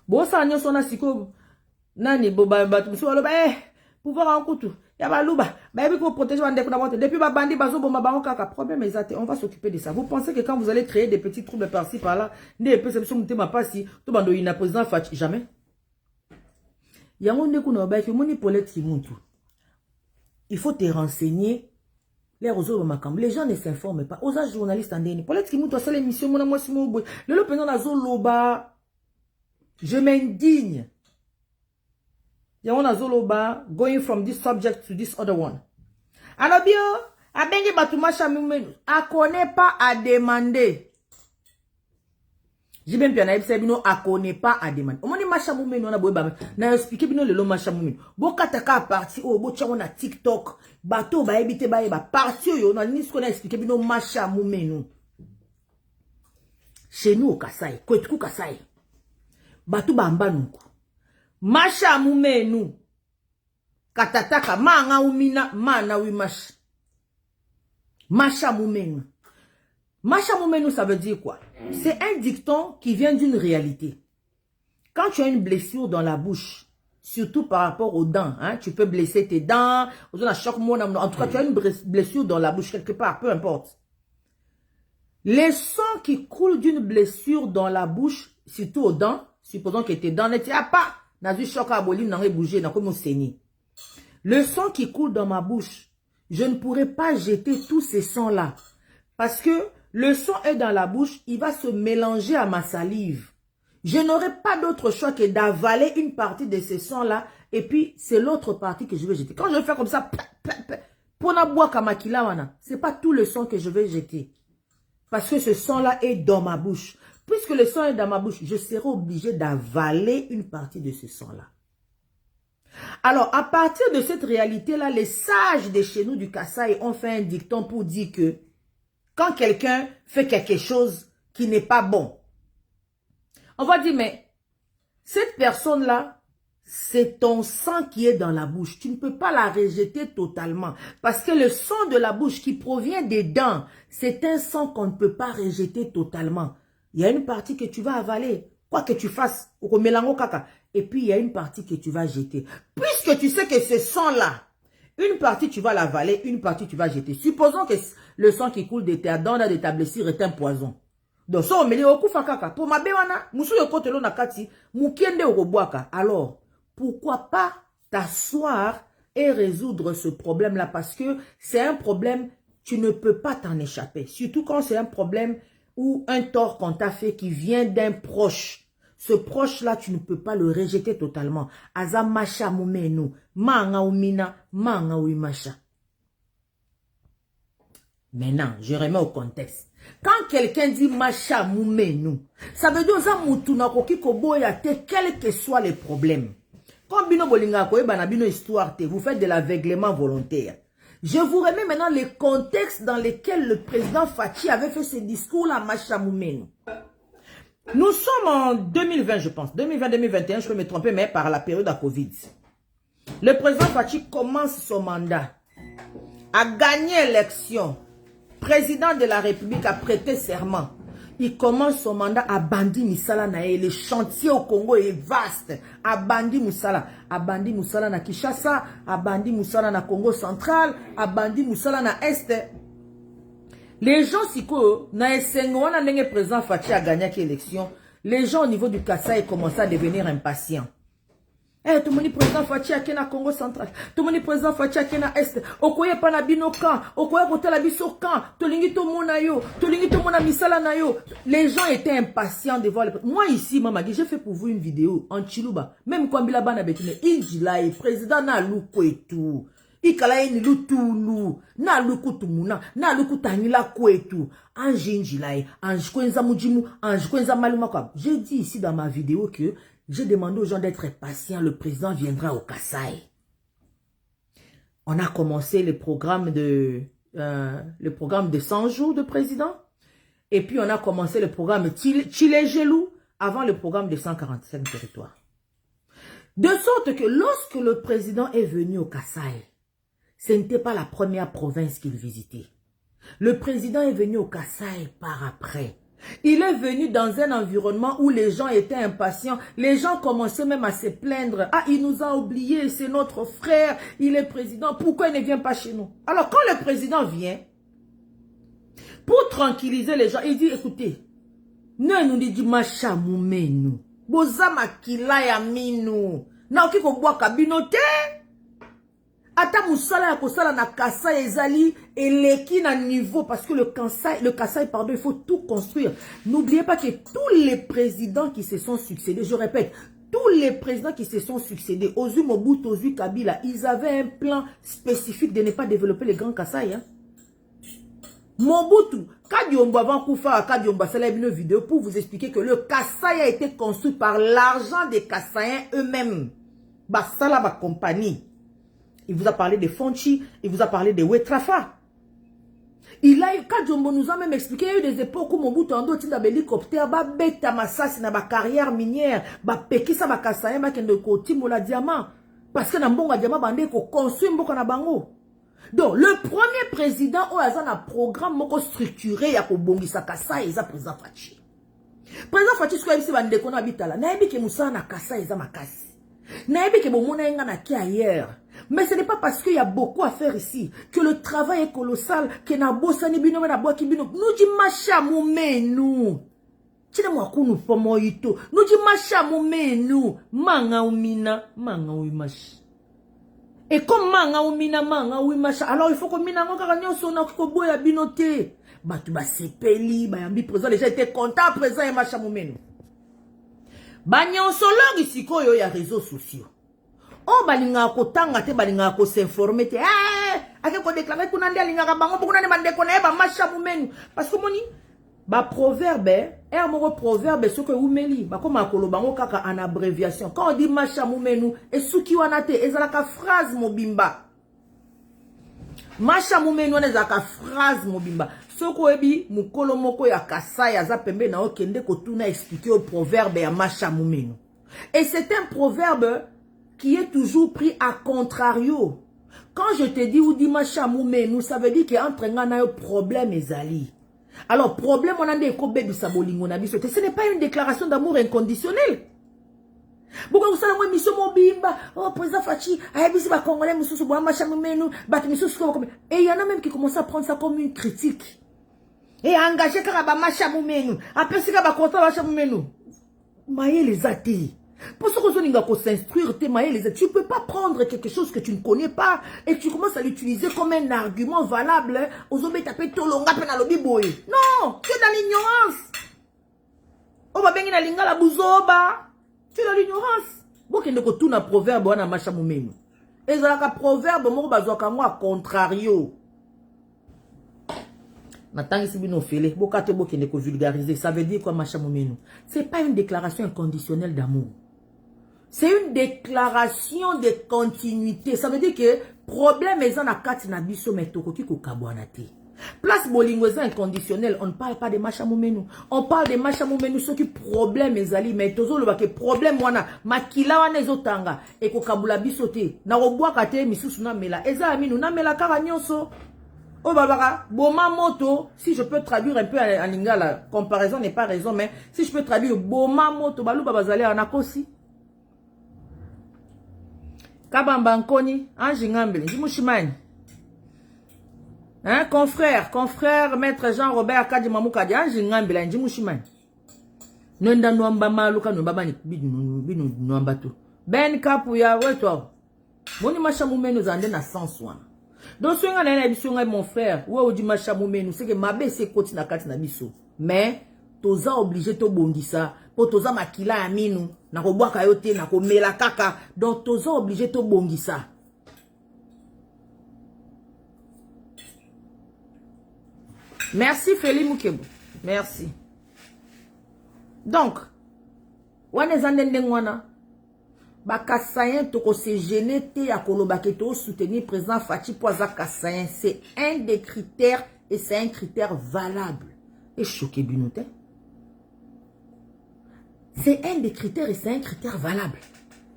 Bon, ça nyo sona siko. Nani boba batu musu aloba pouvoir en kutu. Ya baluba, protéger depuis bandi bazo bomba bango kaka problème exact, on va s'occuper de ça. Vous pensez que quand vous allez créer des petits troubles par-ci par-là, ne peut se monter ma passi, to bando ina président Fachi jamais. Yango ndeku na ba ki moni Paulette Kimuntu. Il faut te renseigner. Les gens ne s'informent pas. Aux journalistes en déni. Paulette Kimuntu a fait l'émission mon moi si mon le pendant la zoloba. Je m'indigne. Yango zoloba going from this subject to this other one. Alors bien, a bengi batuma chamumenu. A connaît pas à demander. J'ai bien piana ebsebino a connaît pas à demander. On m'a chamumenu on a boé ba na expliquer bino le lo chamumenu. Bo kataka parti o bo tchango na TikTok. Bato ba ebite ba eba parti yo na ni ce qu'on a expliqué bino machamumenu. Chez nous au Kasai, Kwetuku Kasai. Bato ba mbanuku. Machamumenu. Katataka manga umina mana wimash. Machamumenu. Machamumenu, ça veut dire quoi? C'est un dicton qui vient d'une réalité. Quand tu as une blessure dans la bouche, surtout par rapport aux dents, hein, tu peux blesser tes dents, en tout cas, tu as une blessure dans la bouche quelque part, peu importe. Les sangs qui coulent d'une blessure dans la bouche, surtout aux dents, supposons que tes dents n'étaient pas, dans une choc à boline, n'aurait bougé, dans comme saigné. Le sang qui coule dans ma bouche, je ne pourrais pas jeter tous ces sangs-là. Parce que le sang est dans la bouche, il va se mélanger à ma salive. Je n'aurai pas d'autre choix que d'avaler une partie de ces sangs-là, et puis c'est l'autre partie que je vais jeter. Quand je vais faire comme ça, pour na boire kamakila wana, c'est pas tout le sang que je vais jeter. Parce que ce sang-là est dans ma bouche. Puisque le sang est dans ma bouche, je serai obligé d'avaler une partie de ce sang-là. Alors, à partir de cette réalité-là, les sages de chez nous du Kasaï ont fait un dicton pour dire que quand quelqu'un fait quelque chose qui n'est pas bon, on va dire, mais cette personne-là, c'est ton sang qui est dans la bouche. Tu ne peux pas la rejeter totalement. Parce que le sang de la bouche qui provient des dents, c'est un sang qu'on ne peut pas rejeter totalement. Il y a une partie que tu vas avaler. Quoi que tu fasses, et puis il y a une partie que tu vas jeter. Puisque tu sais que ce sang-là, une partie tu vas l'avaler, une partie tu vas jeter. Supposons que le sang qui coule de tes dents, de ta blessure est un poison. Donc, ça, on me dit, pour ma béwana, moussou yoko telo nakati, moukiende okoboaka. Alors, pourquoi pas t'asseoir et résoudre ce problème-là? Parce que c'est un problème, tu ne peux pas t'en échapper. Surtout quand c'est un problème ou un tort qu'on t'a fait qui vient d'un proche. Ce proche-là, tu ne peux pas le rejeter totalement. Aza macha mumenu, manga umina, manga uimacha. Maintenant, je remets au contexte. Quand quelqu'un dit macha mumenu, ça veut dire ça mutuna koki koboya te, quel que soit les problèmes. Quand bino bolinga koe banabino histoire te, vous faites de l'aveuglement volontaire. Je vous remets maintenant les contextes dans lesquels le président Fachi avait fait ce discours-là, macha mumenu. Nous sommes en 2020, je pense. 2020-2021, je peux me tromper, mais par la période de Covid. Le président Fachi commence son mandat. A gagné l'élection. Président de la République a prêté serment. Il commence son mandat à Bandi Moussala Nae. Le chantier au Congo est vaste. À Bandi Moussala. À Bandi Moussala na Kinshasa. À Bandi Moussala na Congo central. À Bandi Moussala na Est. Les gens, si quoi, na Essengoana n'est président Fachi a gagné l'élection. Les gens au niveau du Kasaï commencent à devenir impatients. Eh, tout le monde président Fachi a na Congo central. Tout le monde président Fachi a na Est. Okoye pa na bino kan. Okoye kote la biso kan. Tolingi to mona yo. Tolingi to mona misala na yo. Les gens étaient impatients de voir le président. Moi ici, Mamagi, j'ai fait pour vous une vidéo en Chiluba. Même quand Bila Bana Betine, il dit là, le président na louko et tout. Ikala ni lutulu na lukutumuna na lukutangila kwetu anjinjilai anjkwenza mujimu anjkwenza maluma kwa. J'ai dit ici dans ma vidéo que j'ai demandé aux gens d'être patients, le président viendra au Kasaï. On a commencé le programme de 100 jours de président et puis on a commencé le programme Chile-Gelou avant le programme de 145 territoires. De sorte que lorsque le président est venu au Kasaï, ce n'était pas la première province qu'il visitait. Le président est venu au Kasaï par après. Il est venu dans un environnement où les gens étaient impatients. Les gens commençaient même à se plaindre. Ah, il nous a oubliés, c'est notre frère, il est président. Pourquoi il ne vient pas chez nous? Alors, quand le président vient, pour tranquilliser les gens, il dit, écoutez, nous dit, macha moumenu. Boza makila ya minu. Na oki ko bwa kabinote. Ata musala ya kosala na Kasai ezali eleki na niveau parce que le Kasai, pardon, il faut tout construire. N'oubliez pas que tous les présidents qui se sont succédés, je répète, tous les présidents qui se sont succédés, Ozu Mobutu, Ozu Kabila, ils avaient un plan spécifique de ne pas développer les grands Kasai. Hein? Mobutu, Kadiombo avant Koufa, Kadiombo, c'est une vidéo pour vous expliquer que le Kasai a été construit par l'argent des Kassaïens eux-mêmes. Basala, ma compagnie. Il vous a parlé de Fonchi, il vous a parlé de Wetrafa. Kadiombo nous a même expliqué, il y a eu des époques où Mobutu a dit dans l'hélicoptère, beta massas dans ma carrière minière, pekisa ma Kassaïen, ma kende koti mola diamant. Parce que dans bon diamant, bandé ko construit mboko na bango. Donc, le premier président au hasard un programme moko structuré ya ko bongisa Kasai eza président Fachi. Président Fachi ce que bande ko na bitala, na yebi ke musa na Kasai eza makasi. Na yebi ke bomona nga na ki ailleurs. Mais ce n'est pas parce qu'il y a beaucoup à faire ici que le travail est colossal, que na bosani bino na boaki bino. Nous dit macha moumenu. Tine mwa kunu pomo ito. Nous dit macha moumenu. Manga umina, manga uimashi. Et comme manga ou mina manga ou macha, alors il faut que mina ngaka nyonso na ko boya binote. Batu ba sepeli, ba yambi président déjà était content présent et macha mumenu. Ba nyonso longi sikoyo ya réseaux sociaux. On balinga ko tanga te balinga ko s'informer te. Ake ko déclarer kuna ndia linga ka bango kuna ne bande ko na ba macha mumenu parce que moni ba proverbe, moko proverbe ce que umeli, ba koma koloba ngo kaka en abréviation. Quand on dit macha mumenu, et suki wana te ezalaka phrase mobimba. Macha mumenu wana ezalaka phrase mobimba. Soko ebi mukolo moko ya Kasai aza pembe na okende ko tuna expliquer au proverbe ya macha mumenu. Et c'est un proverbe qui est toujours pris à contrario. Quand je te dis ou dit macha mumenu, ça veut dire que entre ngana yo problème ezali. Alors, problème, on a des bébé sabolingo na biso. Ce n'est pas une déclaration d'amour inconditionnel. Pourquoi vous savez, moi, mission mobimba, oh, président Fachi, ayabisi ba congolais, moussou, boa, macha mumenu, bat moussou, comme. Et il y en a même qui commencent à prendre ça comme une critique. Et à engager karaba macha mumenu. Après, c'est kaba konta macha mumenu. Maïe les athées. Pour ce que vous s'instruire, tu ne peux pas prendre quelque chose que tu ne connais pas et tu commences à l'utiliser comme un argument valable. Non, tu es dans l'ignorance. Tu es dans l'ignorance. Bon, tu es dans proverbe, on a macha mumenu. Et ça, le proverbe, moi, contrario. Maintenant, ici, nous faisons vulgariser. Ça veut dire quoi, macha mumenu? C'est pas une déclaration inconditionnelle d'amour. C'est une déclaration de continuité. Ça veut dire que problème est na kati na biso metokoki ko kabwanate. Place bolingo est inconditionnel. On ne parle pas de macha mumenu. On parle de macha mumenu ce qui problème ezali mais tozo lo ba ke problème wana makila wana ezotanga e ko kabula biso te. Na robwa kate misusu na mela. Eza aminu na mela kaka nyonso. Oh babaka, boma moto, si je peux traduire un peu en lingala, comparaison n'est pas raison mais si je peux traduire boma moto balu babazali anakosi. Kabamba Nkoni, Ange Ngambele, Jimushimani. Hein, confrère, maître Jean-Robert Kadi Mamoukadi, Ange Ngambele, Jimushimani. Nenda Nwamba Maluka, Nwamba Binu Nwambato. Ben Kapuya, ouais, toi. Boni Macha Moumenu, Zande na sens wana. Donc, si on a une mon frère, ouais, ou dit Macha Moumenu, c'est que ma baie, c'est côté na kati na biso. Mais, toza obligé to bondisa. Po toza makila aminu. Na ko bwaka yote, na ko mela kaka. Donc, toza obligé to bongisa. Merci, Feli Moukebou. Merci. Donc, wane zandende wana. Bakasayen toko se gêner te ya kolobake to soutenir président Fachi Poaza Kasayen. C'est un des critères et c'est un critère valable. Et choqué binote. C'est un des critères et c'est un critère valable.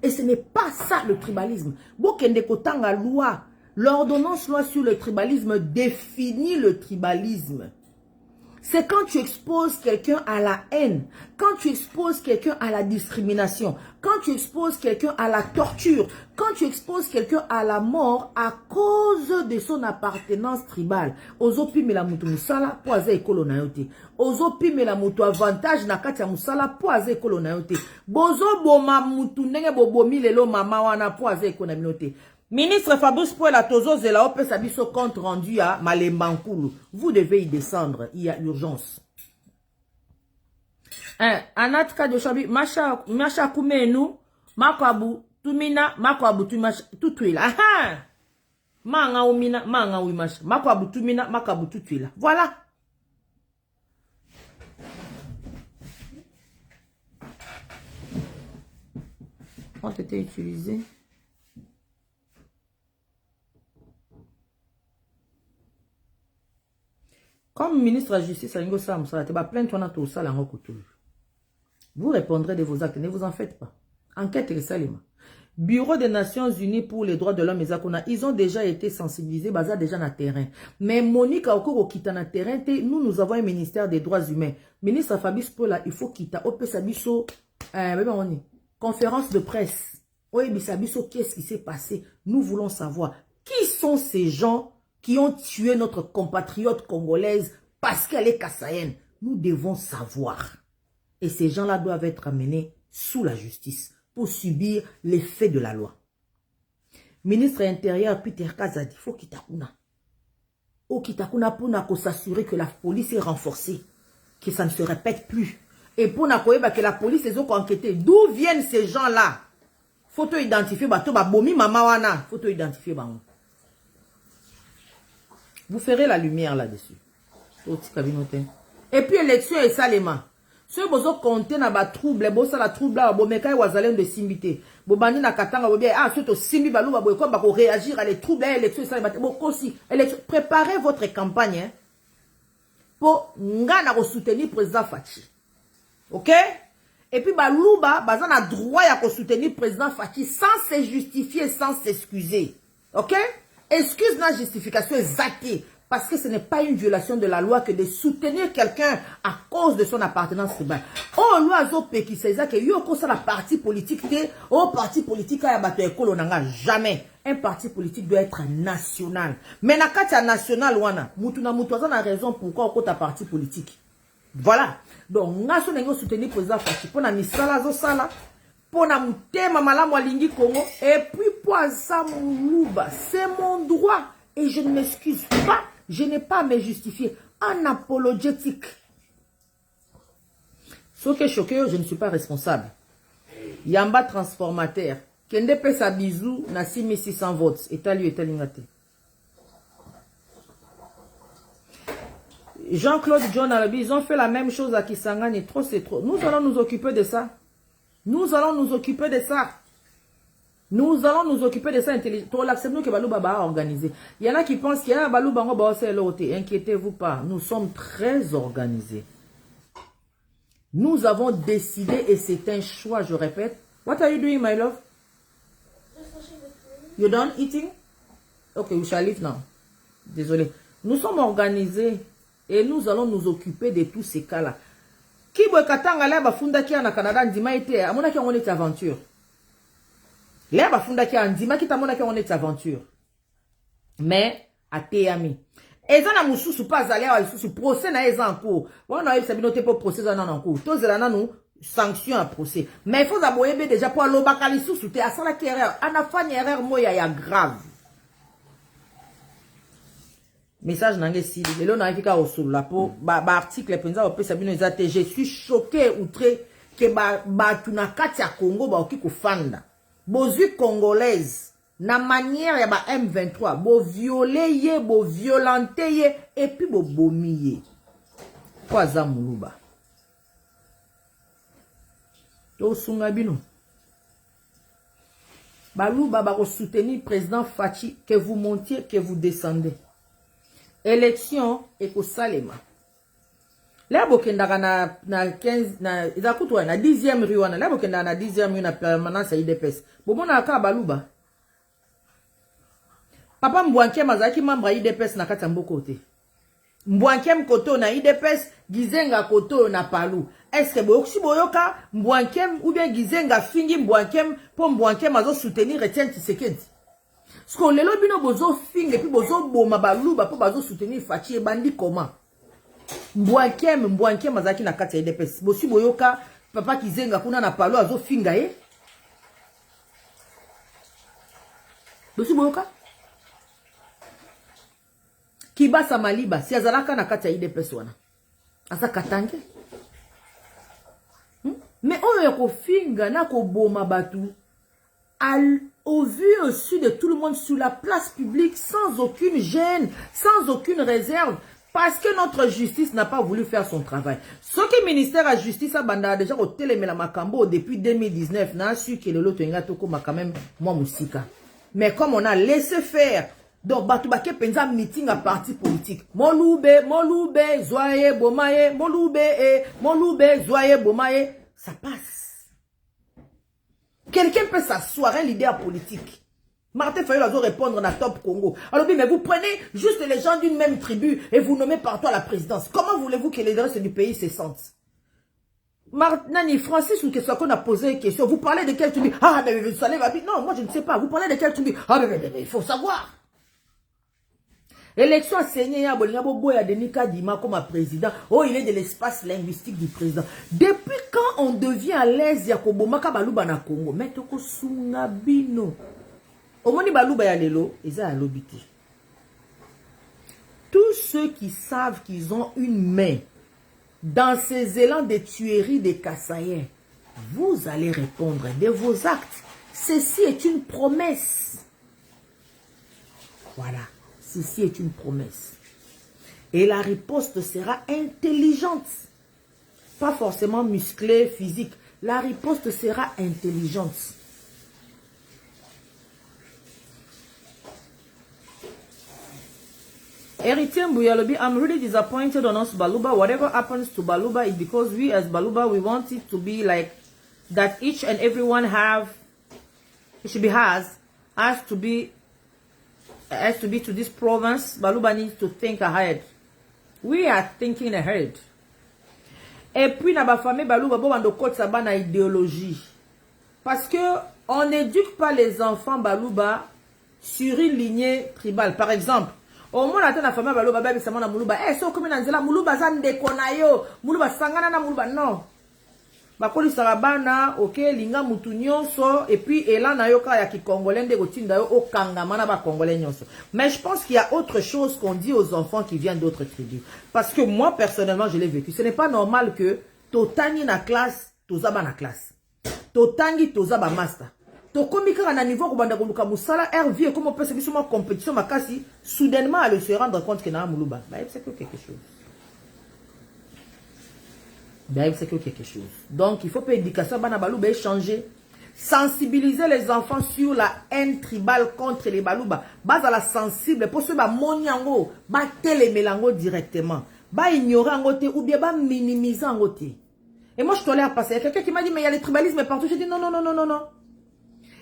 Et ce n'est pas ça le tribalisme. Bokende kotanga loi, l'ordonnance loi sur le tribalisme définit le tribalisme. C'est quand tu exposes quelqu'un à la haine, quand tu exposes quelqu'un à la discrimination, quand tu exposes quelqu'un à la torture, quand tu exposes quelqu'un à la mort à cause de son appartenance tribale. Ozopi me la mutu musala po aze ekolo na yote. Ozopi me la mutu avantage na kati ya musala po aze ekolo na yote. Bozo boma mutu ndenge bobomi lelo mama wana po aze ekolo na yote. Ministre Fabrice Pouela Tozo Zela Ope Sabiso compte rendu à Malembankulu. Vous devez y descendre. Il y a urgence. Anatka de Chabi, Macha Koumenu, Makwabu, Tumina, Makwabu, Tutuila. Aha! Manga Umina, Manga Uimacha. Makwabu, Tumina, Makabu, Tutuila. Voilà. Ont été utilisés. Comme ministre de la Justice, vous répondrez de vos actes, ne vous en faites pas. Enquête et Salima. Bureau des Nations Unies pour les droits de l'homme, ils ont déjà été sensibilisés, basés déjà dans le terrain. Mais Monique a encore quitté dans le terrain, nous avons un ministère des droits humains. Ministre Fabrice Pouela, il faut quitter. Conférence de presse. Qu'est-ce qui s'est passé? Nous voulons savoir. Qui sont ces gens qui ont tué notre compatriote congolaise parce qu'elle est kassaïenne? Nous devons savoir. Et ces gens-là doivent être amenés sous la justice pour subir l'effet de la loi. Ministre intérieur Peter Kazadi, il faut Kitakuna. Au Kitakuna pour s'assurer que la police est renforcée, que ça ne se répète plus. Et pour que la police les a enquêtés. D'où viennent ces gens-là? Faut identifier, bomi mama wana, faut identifier. Vous ferez la lumière là-dessus. Et puis élection et salema. Si vous comptez dans les troubles, vous avez des troubles, vous avez des simbité. Vous avez des katanga, vous avez simbi balou, vous avez réagir à les troubles, élection et salema. Préparez votre campagne pour soutenir le président Fachi. Ok? Et puis balouba, vous avez droit à soutenir le président Fachi sans se justifier, sans s'excuser. Ok? Excuse la justification exacte. Parce que ce n'est pas une violation de la loi que de soutenir quelqu'un à cause de son appartenance tribale. Oh, l'oiseau qui sait que yoko ça la parti politique, oh, parti politique, jamais. Un parti politique doit être national. Mais na katia national, wana, mutuna mutuaza na raison pourquoi on ta parti politique. Voilà. Donc, nga so nengo soutenir président Fachi. Pona misala zo sala. Pona mutema malamu alingi Congo. Et puis, poisa moulouba. C'est mon droit. Et je ne m'excuse pas. Je n'ai pas à me justifier. En apologétique. Ce qui est choqué, je ne suis pas responsable. Yamba transformateur. Kende pesa bisou na 6600 votes. Etali ngate. Jean-Claude John Arabi, ils ont fait la même chose à Kisangani. Trop, c'est trop. Nous allons nous occuper de ça. Nous allons nous occuper de ça. Nous allons nous occuper de ça intelligent. Pour l'accepter que Balou Baba a organisé. Il y en a qui pensent qu'il y a un Balou Bango Bao c'est l'autre. Inquiétez-vous pas. Nous sommes très organisés. Nous avons décidé et c'est un choix, je répète. What are you doing, my love? You done eating? Okay, we shall leave now. Désolé. Nous sommes organisés et nous allons nous occuper de tous ces cas-là. Qui boit katanga là bafunda qui en Canada ndima été à mon avis on est aventure. Là bafunda qui en ndima qui ta mon avis on est aventure. Mais à Teyami. Ezana mususu pas aller à mususu procès na eza en cours. On a eu ça binoté pour procès en cours. Tous les là nous sanction à procès. Mais il faut d'abord déjà pour l'obakali sous te à ça la erreur. Ana fa erreur moya ya grave. Message nange si le lo na fika au la po ba article penza au pesa bino ezate je suis choqué outré que ba tuna kati ya Congo ba okiko fanda bozu congolaise na manière ya ba M23 bo violer ye bo violenter ye et puis bo bomier kwa za muluba to sunga bino baluba ba ko soutenir président Fachi que vous montiez que vous descendez. Élection et ko salema. Là bokendaka na 15 na izakutu na 10e rue wana. Là bokenda na 10e rue na permanence ya IDPS. Bomona ka baluba. Papa Mbwanke mazaki membre ya IDPS na kati mboko te. Mbwanke mkoto na IDPS Gizenga koto na palu. Est-ce que boyoksi boyoka Mbouankem ou bien Gizenga fingi Mbouankem pour Mbouankem azo soutenir Etienne Tshisekedi? Parce que lelo bino bozo fingi et puis bozo boma baluba pour bazo soutenir Fachi bandi comment? Mbouankem azaki na kati ya UDPS. Bosi boyoka papa Gizenga kuna na palu azo finga ye. Bosi boyoka? Kibasa Maliba si azalaka na kati ya UDPS wana. Asa katange. Mais on est au finga na ko boma batu au vu au su de tout le monde sur la place publique sans aucune gêne, sans aucune réserve parce que notre justice n'a pas voulu faire son travail. Ce que le ministère de la justice a banda déjà au télémela makambo depuis 2019 n'a su que le lot tenga toko ma quand même moi musika. Mais comme on a laissé faire donc batu baké penza meeting à parti politique. Moloube, zoye bomaye, moloube, zoye bomaye. Ça passe. Quelqu'un peut s'asseoir, un leader politique. Martin Fayol doit répondre à Top Congo. Alors, mais vous prenez juste les gens d'une même tribu et vous nommez partout à la présidence. Comment voulez-vous que les restes du pays se sentent? Nani, Francis, ou question qu'on a posé une question. Vous parlez de quelle tribu? Ah, mais vous savez, non, moi je ne sais pas. Vous parlez de quelle tribu? Ah, mais il faut savoir. Élection enseignée à Bolingabo Boya Denika Dima comme président. Oh, il est de l'espace linguistique du président. Depuis quand on devient à l'aise Yakobo Makabaluba na Congo? Mais toko sungabino. Omoni baluba ya lelo, eza ya lobiti. Tous ceux qui savent qu'ils ont une main dans ces élans de tuerie des Kassaïens, vous allez répondre de vos actes. Ceci est une promesse. Voilà. Ceci est une promesse. Et la riposte sera intelligente. Pas forcément musclée, physique. La riposte sera intelligente. Héritier Mbuyalobi, I'm really disappointed on us, Baluba. Whatever happens to Baluba is because we as Baluba, we want it to be like that each and everyone has to be to this province. Baluba needs to think ahead. We are thinking ahead. Et puis, na ba famille Baluba, bon, on côté ça na idéologie. Parce que on n'éduque pas les enfants Baluba sur une lignée tribale. Par exemple, au moins, la famille Baluba, baby, ça m'a Muluba. Eh, so comme on Muluba, zan de konayo, Muluba sangana na Muluba, non. Bakoli sarabana, ok, linga mutunyon so, et puis elan na yoka ya ki congolais de gotinda yo o kangamana ba congolais nyonso. Mais je pense qu'il y a autre chose qu'on dit aux enfants qui viennent d'autres tribus. Parce que moi, personnellement, je l'ai vécu. Ce n'est pas normal que totani na classe, tozaba na classe. Totangi tozaba master. Tokomika na niveau kubanda kuluka musala, RV, comme on peut se dire compétition makasi, soudainement, elle se rendre compte que na muluba. Bah, c'est que quelque chose. Ben, c'est quelque chose. Donc, il faut que l'éducation Banabalouba changer. Sensibiliser les enfants sur la haine tribale contre les Balouba. Bas à la sensible. Pour ceux qui moniango, ba télémélango directement. Ba ignorer en côté ou bien ba minimiser en côté. Et moi, je tolère pas ça. Il y a quelqu'un qui m'a dit, mais il y a les tribalismes partout. J'ai dit, non, non, non, non, non, non.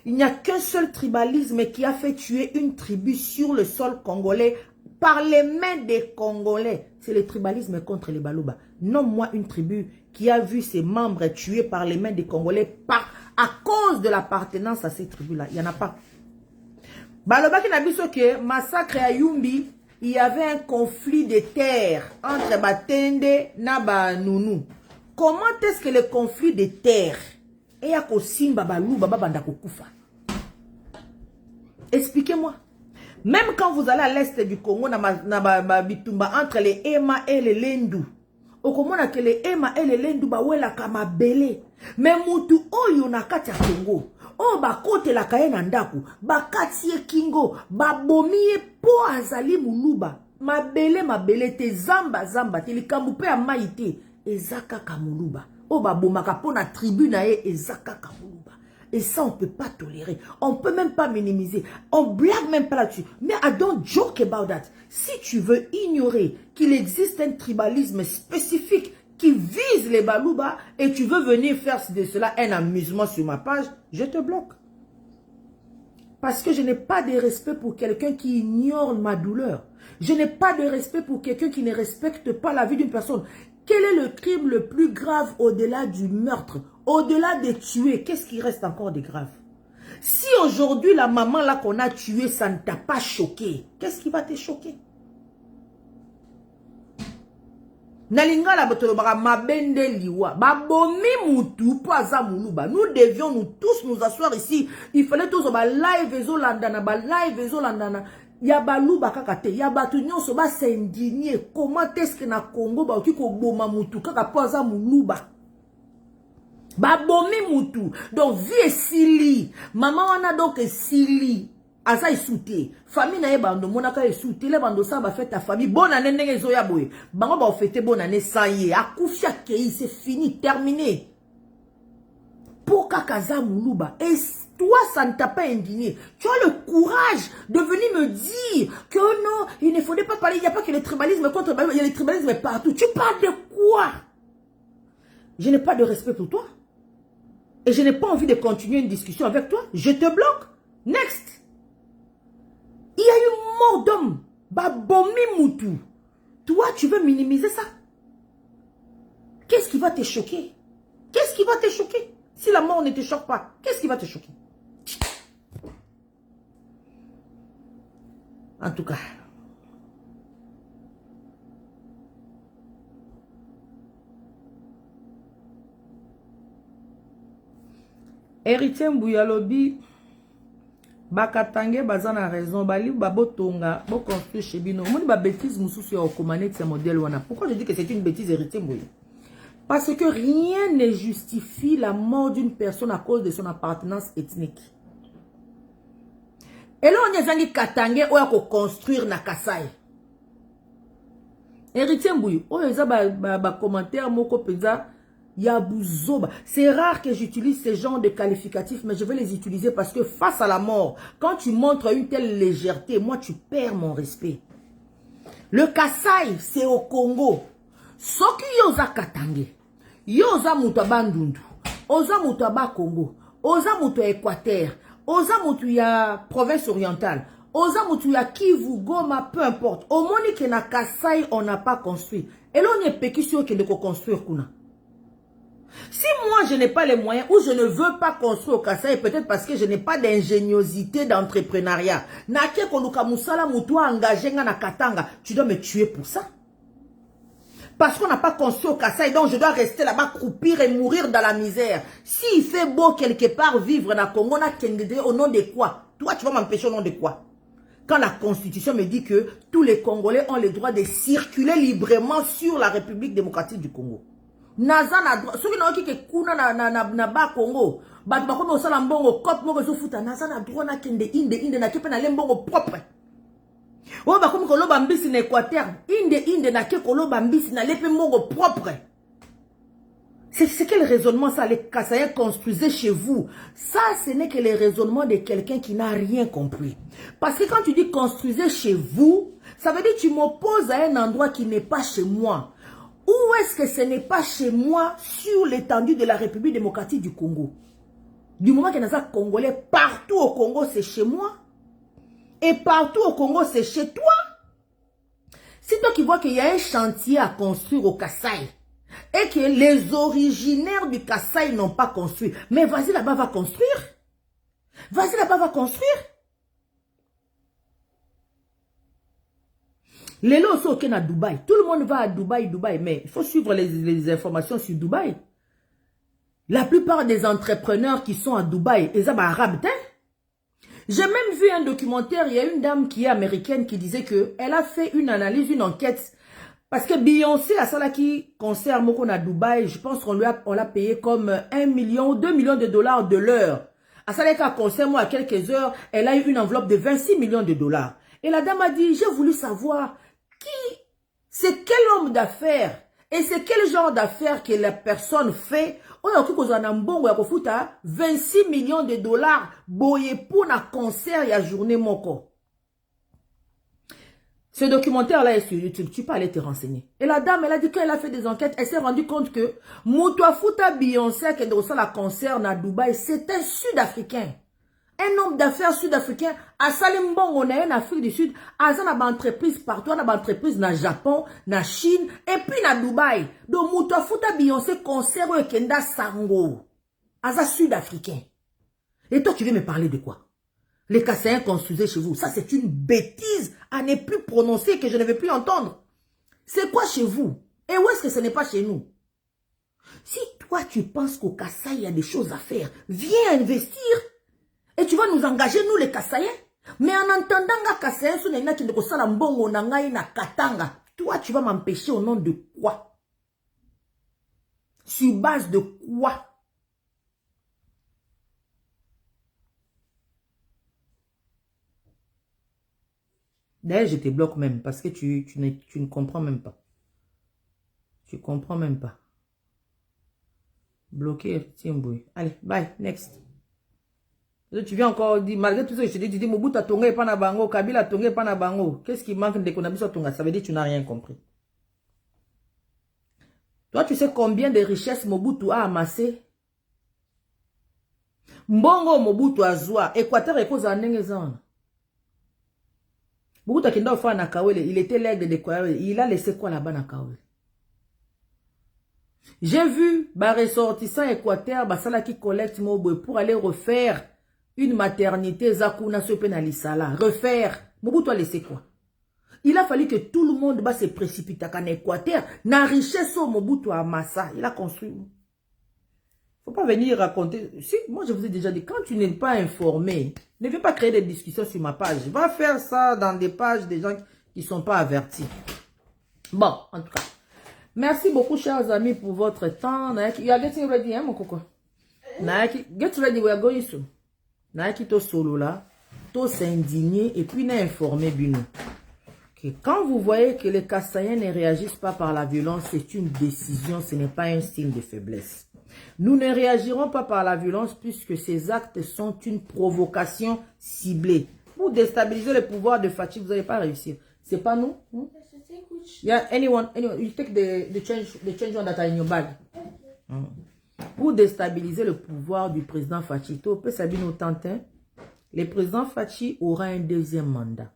Il n'y a qu'un seul tribalisme qui a fait tuer une tribu sur le sol congolais par les mains des Congolais. C'est le tribalisme contre les Balouba. Nomme-moi une tribu qui a vu ses membres tués par les mains des Congolais à cause de l'appartenance à ces tribus-là. Il n'y en a pas. Baloba qui n'a vu ce que massacre à Yumbi, il y avait un conflit de terre entre Batende et Nounou. Comment est-ce que le conflit de terre est à Kosimba Balouba Banda Kokufa? Expliquez-moi. Même quand vous allez à l'est du Congo, entre les Ema et les Lendu, au Congo, les Ema et les Lendu, la kama belé. Mais mutu oyo na kati ya Congo, o bakote la kaye nandaku, bakati ye kingo, babomiye po azali muluba, mabele te zamba te likambu pe amaite, ezaka kamuluba, o babomaka po na tribu na ye ezaka kamuluba. Et ça, on ne peut pas tolérer. On ne peut même pas minimiser. On blague même pas là-dessus. Mais I don't joke about that. Si tu veux ignorer qu'il existe un tribalisme spécifique qui vise les Balouba et tu veux venir faire de cela un amusement sur ma page, je te bloque. Parce que je n'ai pas de respect pour quelqu'un qui ignore ma douleur. Je n'ai pas de respect pour quelqu'un qui ne respecte pas la vie d'une personne. Quel est le crime le plus grave au-delà du meurtre? Au-delà de tuer, qu'est-ce qui reste encore de grave? Si aujourd'hui la maman là qu'on a tuée, ça ne t'a pas choqué, qu'est-ce qui va te choquer? Nalinga la botolobara mabende liwa. Babomi mutu poaza muluba. Nous devions nous tous nous asseoir ici. Il fallait tous ba live ezo landana, ba live ezo landana. Ya baluba kakate, ya batu nyonso ba s'indigner. Comment est-ce que na Congo ba okiko boma mutu kaka poaza muluba? Babomi mutu. Donc vie sili. Maman wana donc sili. Asa isouté. Famille na ye bando monaka isouté. Le bando sa ba fait ta famille. Bonne année ndenge zoya boye. Bango ba fêter bonne année sans ye. Akoufi akei, c'est fini, terminé. Poka kaza muluba. Et toi, ça ne t'a pas indigné. Tu as le courage de venir me dire que non, il ne faudrait pas parler. Il n'y a pas que le tribalisme contre le tribalisme. Il y a le tribalisme partout. Tu parles de quoi? Je n'ai pas de respect pour toi. Et je n'ai pas envie de continuer une discussion avec toi. Je te bloque. Next. Il y a eu mort d'homme. Babomi Moutou. Toi, tu veux minimiser ça? Qu'est-ce qui va te choquer? Qu'est-ce qui va te choquer? Si la mort ne te choque pas, qu'est-ce qui va te choquer? En tout cas. Héritier Mbouyalobi. Bakatange bazana raison bali babotonga bo construire chez bino moni ba bêtise mususu ya okomane ce modèle wana. Pourquoi je dis que c'est une bêtise, Héritier Mboyi? Parce que rien ne justifie la mort d'une personne à cause de son appartenance ethnique. Et là on ezangi katange oya ko construire na Kasai. Héritier Mboyi oyo eza ba commentaire moko penza ya buzoba. C'est rare que j'utilise ce genre de qualificatifs, mais je vais les utiliser parce que face à la mort, quand tu montres une telle légèreté, moi tu perds mon respect. Le Kasai, c'est au Congo. Soki yoza Katange, yoza mutu bandundu, oza mutu ba Congo, oza mutu Équateur, oza mutu ya province orientale, oza mutu ya Kivu, Goma, peu importe. Au monique na Kasai, on n'a pas construit. Et là on est péquisio qui de construire kuna. Si moi je n'ai pas les moyens ou je ne veux pas construire au Kasai, peut-être parce que je n'ai pas d'ingéniosité d'entrepreneuriat. Nake koluka musala mutua engagé na Katanga, tu dois me tuer pour ça. Parce qu'on n'a pas construit au Kasai, donc je dois rester là-bas, croupir et mourir dans la misère. S'il fait beau quelque part vivre dans Congo, au nom de quoi? Toi, tu vas m'empêcher au nom de quoi? Quand la Constitution me dit que tous les Congolais ont le droit de circuler librement sur la République démocratique du Congo. Naza na droit. Ceux qui n'ont qui kuna na ba Congo. Bat ba kono sala mbongo kop moko zo futa. Naza na droit na kende inde na kepe na lembongo propre. O ba kono koloba mbisi na Équateur. Inde na ke koloba mbisi na lepe mbongo propre. C'est quel raisonnement ça les Kasaïens construisaient chez vous? Ça, ce n'est que le raisonnement de quelqu'un qui n'a rien compris. Parce que quand tu dis construisez chez vous, ça veut dire que tu m'opposes à un endroit qui n'est pas chez moi. Où est-ce que ce n'est pas chez moi sur l'étendue de la République démocratique du Congo? Du moment qu'il y a des Congolais, partout au Congo, c'est chez moi. Et partout au Congo, c'est chez toi. C'est toi qui vois qu'il y a un chantier à construire au Kasai. Et que les originaires du Kasai n'ont pas construit. Mais vas-y là-bas, va construire. Vas-y là-bas, va construire. Les lots sont à Dubaï. Tout le monde va à Dubaï, mais il faut suivre les informations sur Dubaï. La plupart des entrepreneurs qui sont à Dubaï, ils sont arabes. J'ai même vu un documentaire, il y a une dame qui est américaine qui disait qu'elle a fait une analyse, une enquête. Parce que Beyoncé, à ça qui concerne Moko à Dubaï, je pense qu'on l'a payé comme 1 million, 2 millions de dollars de l'heure. À ça qui concerne moi, à quelques heures, elle a eu une enveloppe de 26 millions de dollars. Et la dame a dit, j'ai voulu savoir c'est quel homme d'affaires et c'est quel genre d'affaires que la personne fait. On a cru qu'on a un bon 26 millions de dollars boye pour un concert et à journée moko. Ce documentaire-là est sur YouTube, tu peux aller te renseigner. Et la dame, elle a dit qu'elle a fait des enquêtes, elle s'est rendue compte que Moutouafouta Beyoncé, qui est dans la concert à Dubaï, c'est un Sud-Africain. Un homme d'affaires sud-africain a Salim Bongo en Afrique du Sud, a une entreprise partout, une entreprise na Japon, na Chine, et puis na Dubaï. Donc, Mouta Fouta Beyoncé concert et Kenda Sango. Aza sud-africain. Et toi, tu veux me parler de quoi? Les Kassaïens construisaient chez vous. Ça, c'est une bêtise à ne plus prononcer que je ne vais plus entendre. C'est quoi chez vous? Et où est-ce que ce n'est pas chez nous? Si toi, tu penses qu'au Kassai, il y a des choses à faire, viens investir. Et tu vas nous engager, nous les Kassaïens. Mais en entendant que Kassaïens sont des gens qui ne ressemblent à Mbongo, Nangaï, na Katanga, toi, tu vas m'empêcher au nom de quoi? Sur base de quoi? D'ailleurs, je te bloque même parce que tu ne comprends même pas. Tu comprends même pas. Bloqué, tiens, boy. Allez, bye, next. Tu viens encore dire, malgré tout ça, je te dis, tu dis, Mobutu Tonga pas na bango, Kabila Tonga pas na bango. Qu'est-ce qui manque de Konabisa Tonga? Ça veut dire que tu n'as rien compris. Toi, tu sais combien de richesses Mobutu a amassé? Mbongo Mobutu Azua, Équateur et cause en Nengezan. Mobutu Akenda Ofa na Kawele, il était l'aigle de Kawele. Il a laissé quoi là-bas na Kawele? J'ai vu bah ressortissant Équateur, bah ça qui collecte Mobwe pour aller refaire une maternité Zakuna Sopenalisala. Refaire. Mobutu a laissé quoi? Il a fallu que tout le monde se précipite en Équateur. Na richesse au Mobutu à Massa. Il a construit. Faut pas venir raconter. Si, moi je vous ai déjà dit, quand tu n'es pas informé, ne viens pas créer des discussions sur ma page. Va faire ça dans des pages des gens qui ne sont pas avertis. Bon, en tout cas. Merci beaucoup, chers amis, pour votre temps. You are getting ready, hein, mon coco? Get ready, we are going soon. Naiki to solo là, to s'indigner et puis n'informer Bino. Quand vous voyez que les Kassaïens ne réagissent pas par la violence, c'est une décision, ce n'est pas un signe de faiblesse. Nous ne réagirons pas par la violence puisque ces actes sont une provocation ciblée. Pour déstabiliser le pouvoir de Fachi, vous n'allez pas réussir. C'est pas nous? Yeah, anyone, you take the change one that are in your bag. Pour déstabiliser le pouvoir du président Fachi, le président Fachi aura un deuxième mandat.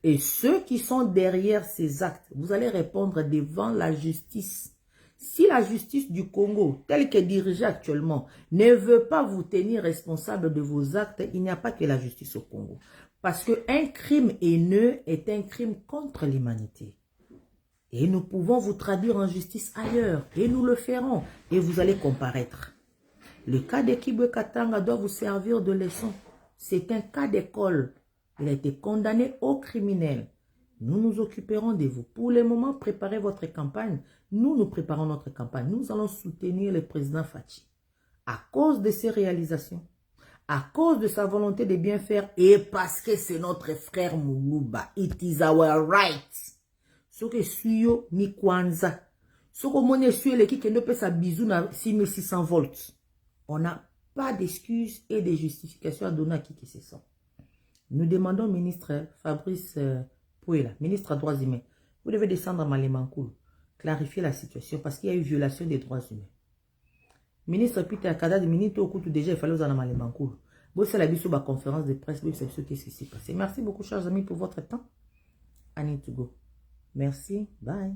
Et ceux qui sont derrière ces actes, vous allez répondre devant la justice. Si la justice du Congo, telle qu'elle est dirigée actuellement, ne veut pas vous tenir responsable de vos actes, il n'y a pas que la justice au Congo. Parce qu'un crime haineux est un crime contre l'humanité. Et nous pouvons vous traduire en justice ailleurs. Et nous le ferons. Et vous allez comparaître. Le cas de Kibwe Katanga doit vous servir de leçon. C'est un cas d'école. Il a été condamné au criminel. Nous nous occuperons de vous. Pour le moment, préparez votre campagne. Nous préparons notre campagne. Nous allons soutenir le président Fachi. À cause de ses réalisations. À cause de sa volonté de bien faire. Et parce que c'est notre frère Moulouba. It is our right. Ce que suyo ni kwanza. Ce que mon suyo le qui ne peut sa bisou na 6600 volts. On n'a pas d'excuses et de justifications à donner à qui que ce soit. Nous demandons au ministre Fabrice Pouela, ministre des droits humains, vous devez descendre à Malimankoul, clarifier la situation parce qu'il y a eu violation des droits humains. Ministre Peter Kada, ministre au Koutou déjà, il fallait vous en Malimankoul. Vous savez la bisou, la conférence de presse, vous savez ce qui s'est passé. Merci beaucoup, chers amis, pour votre temps. I need to go. Merci. Bye.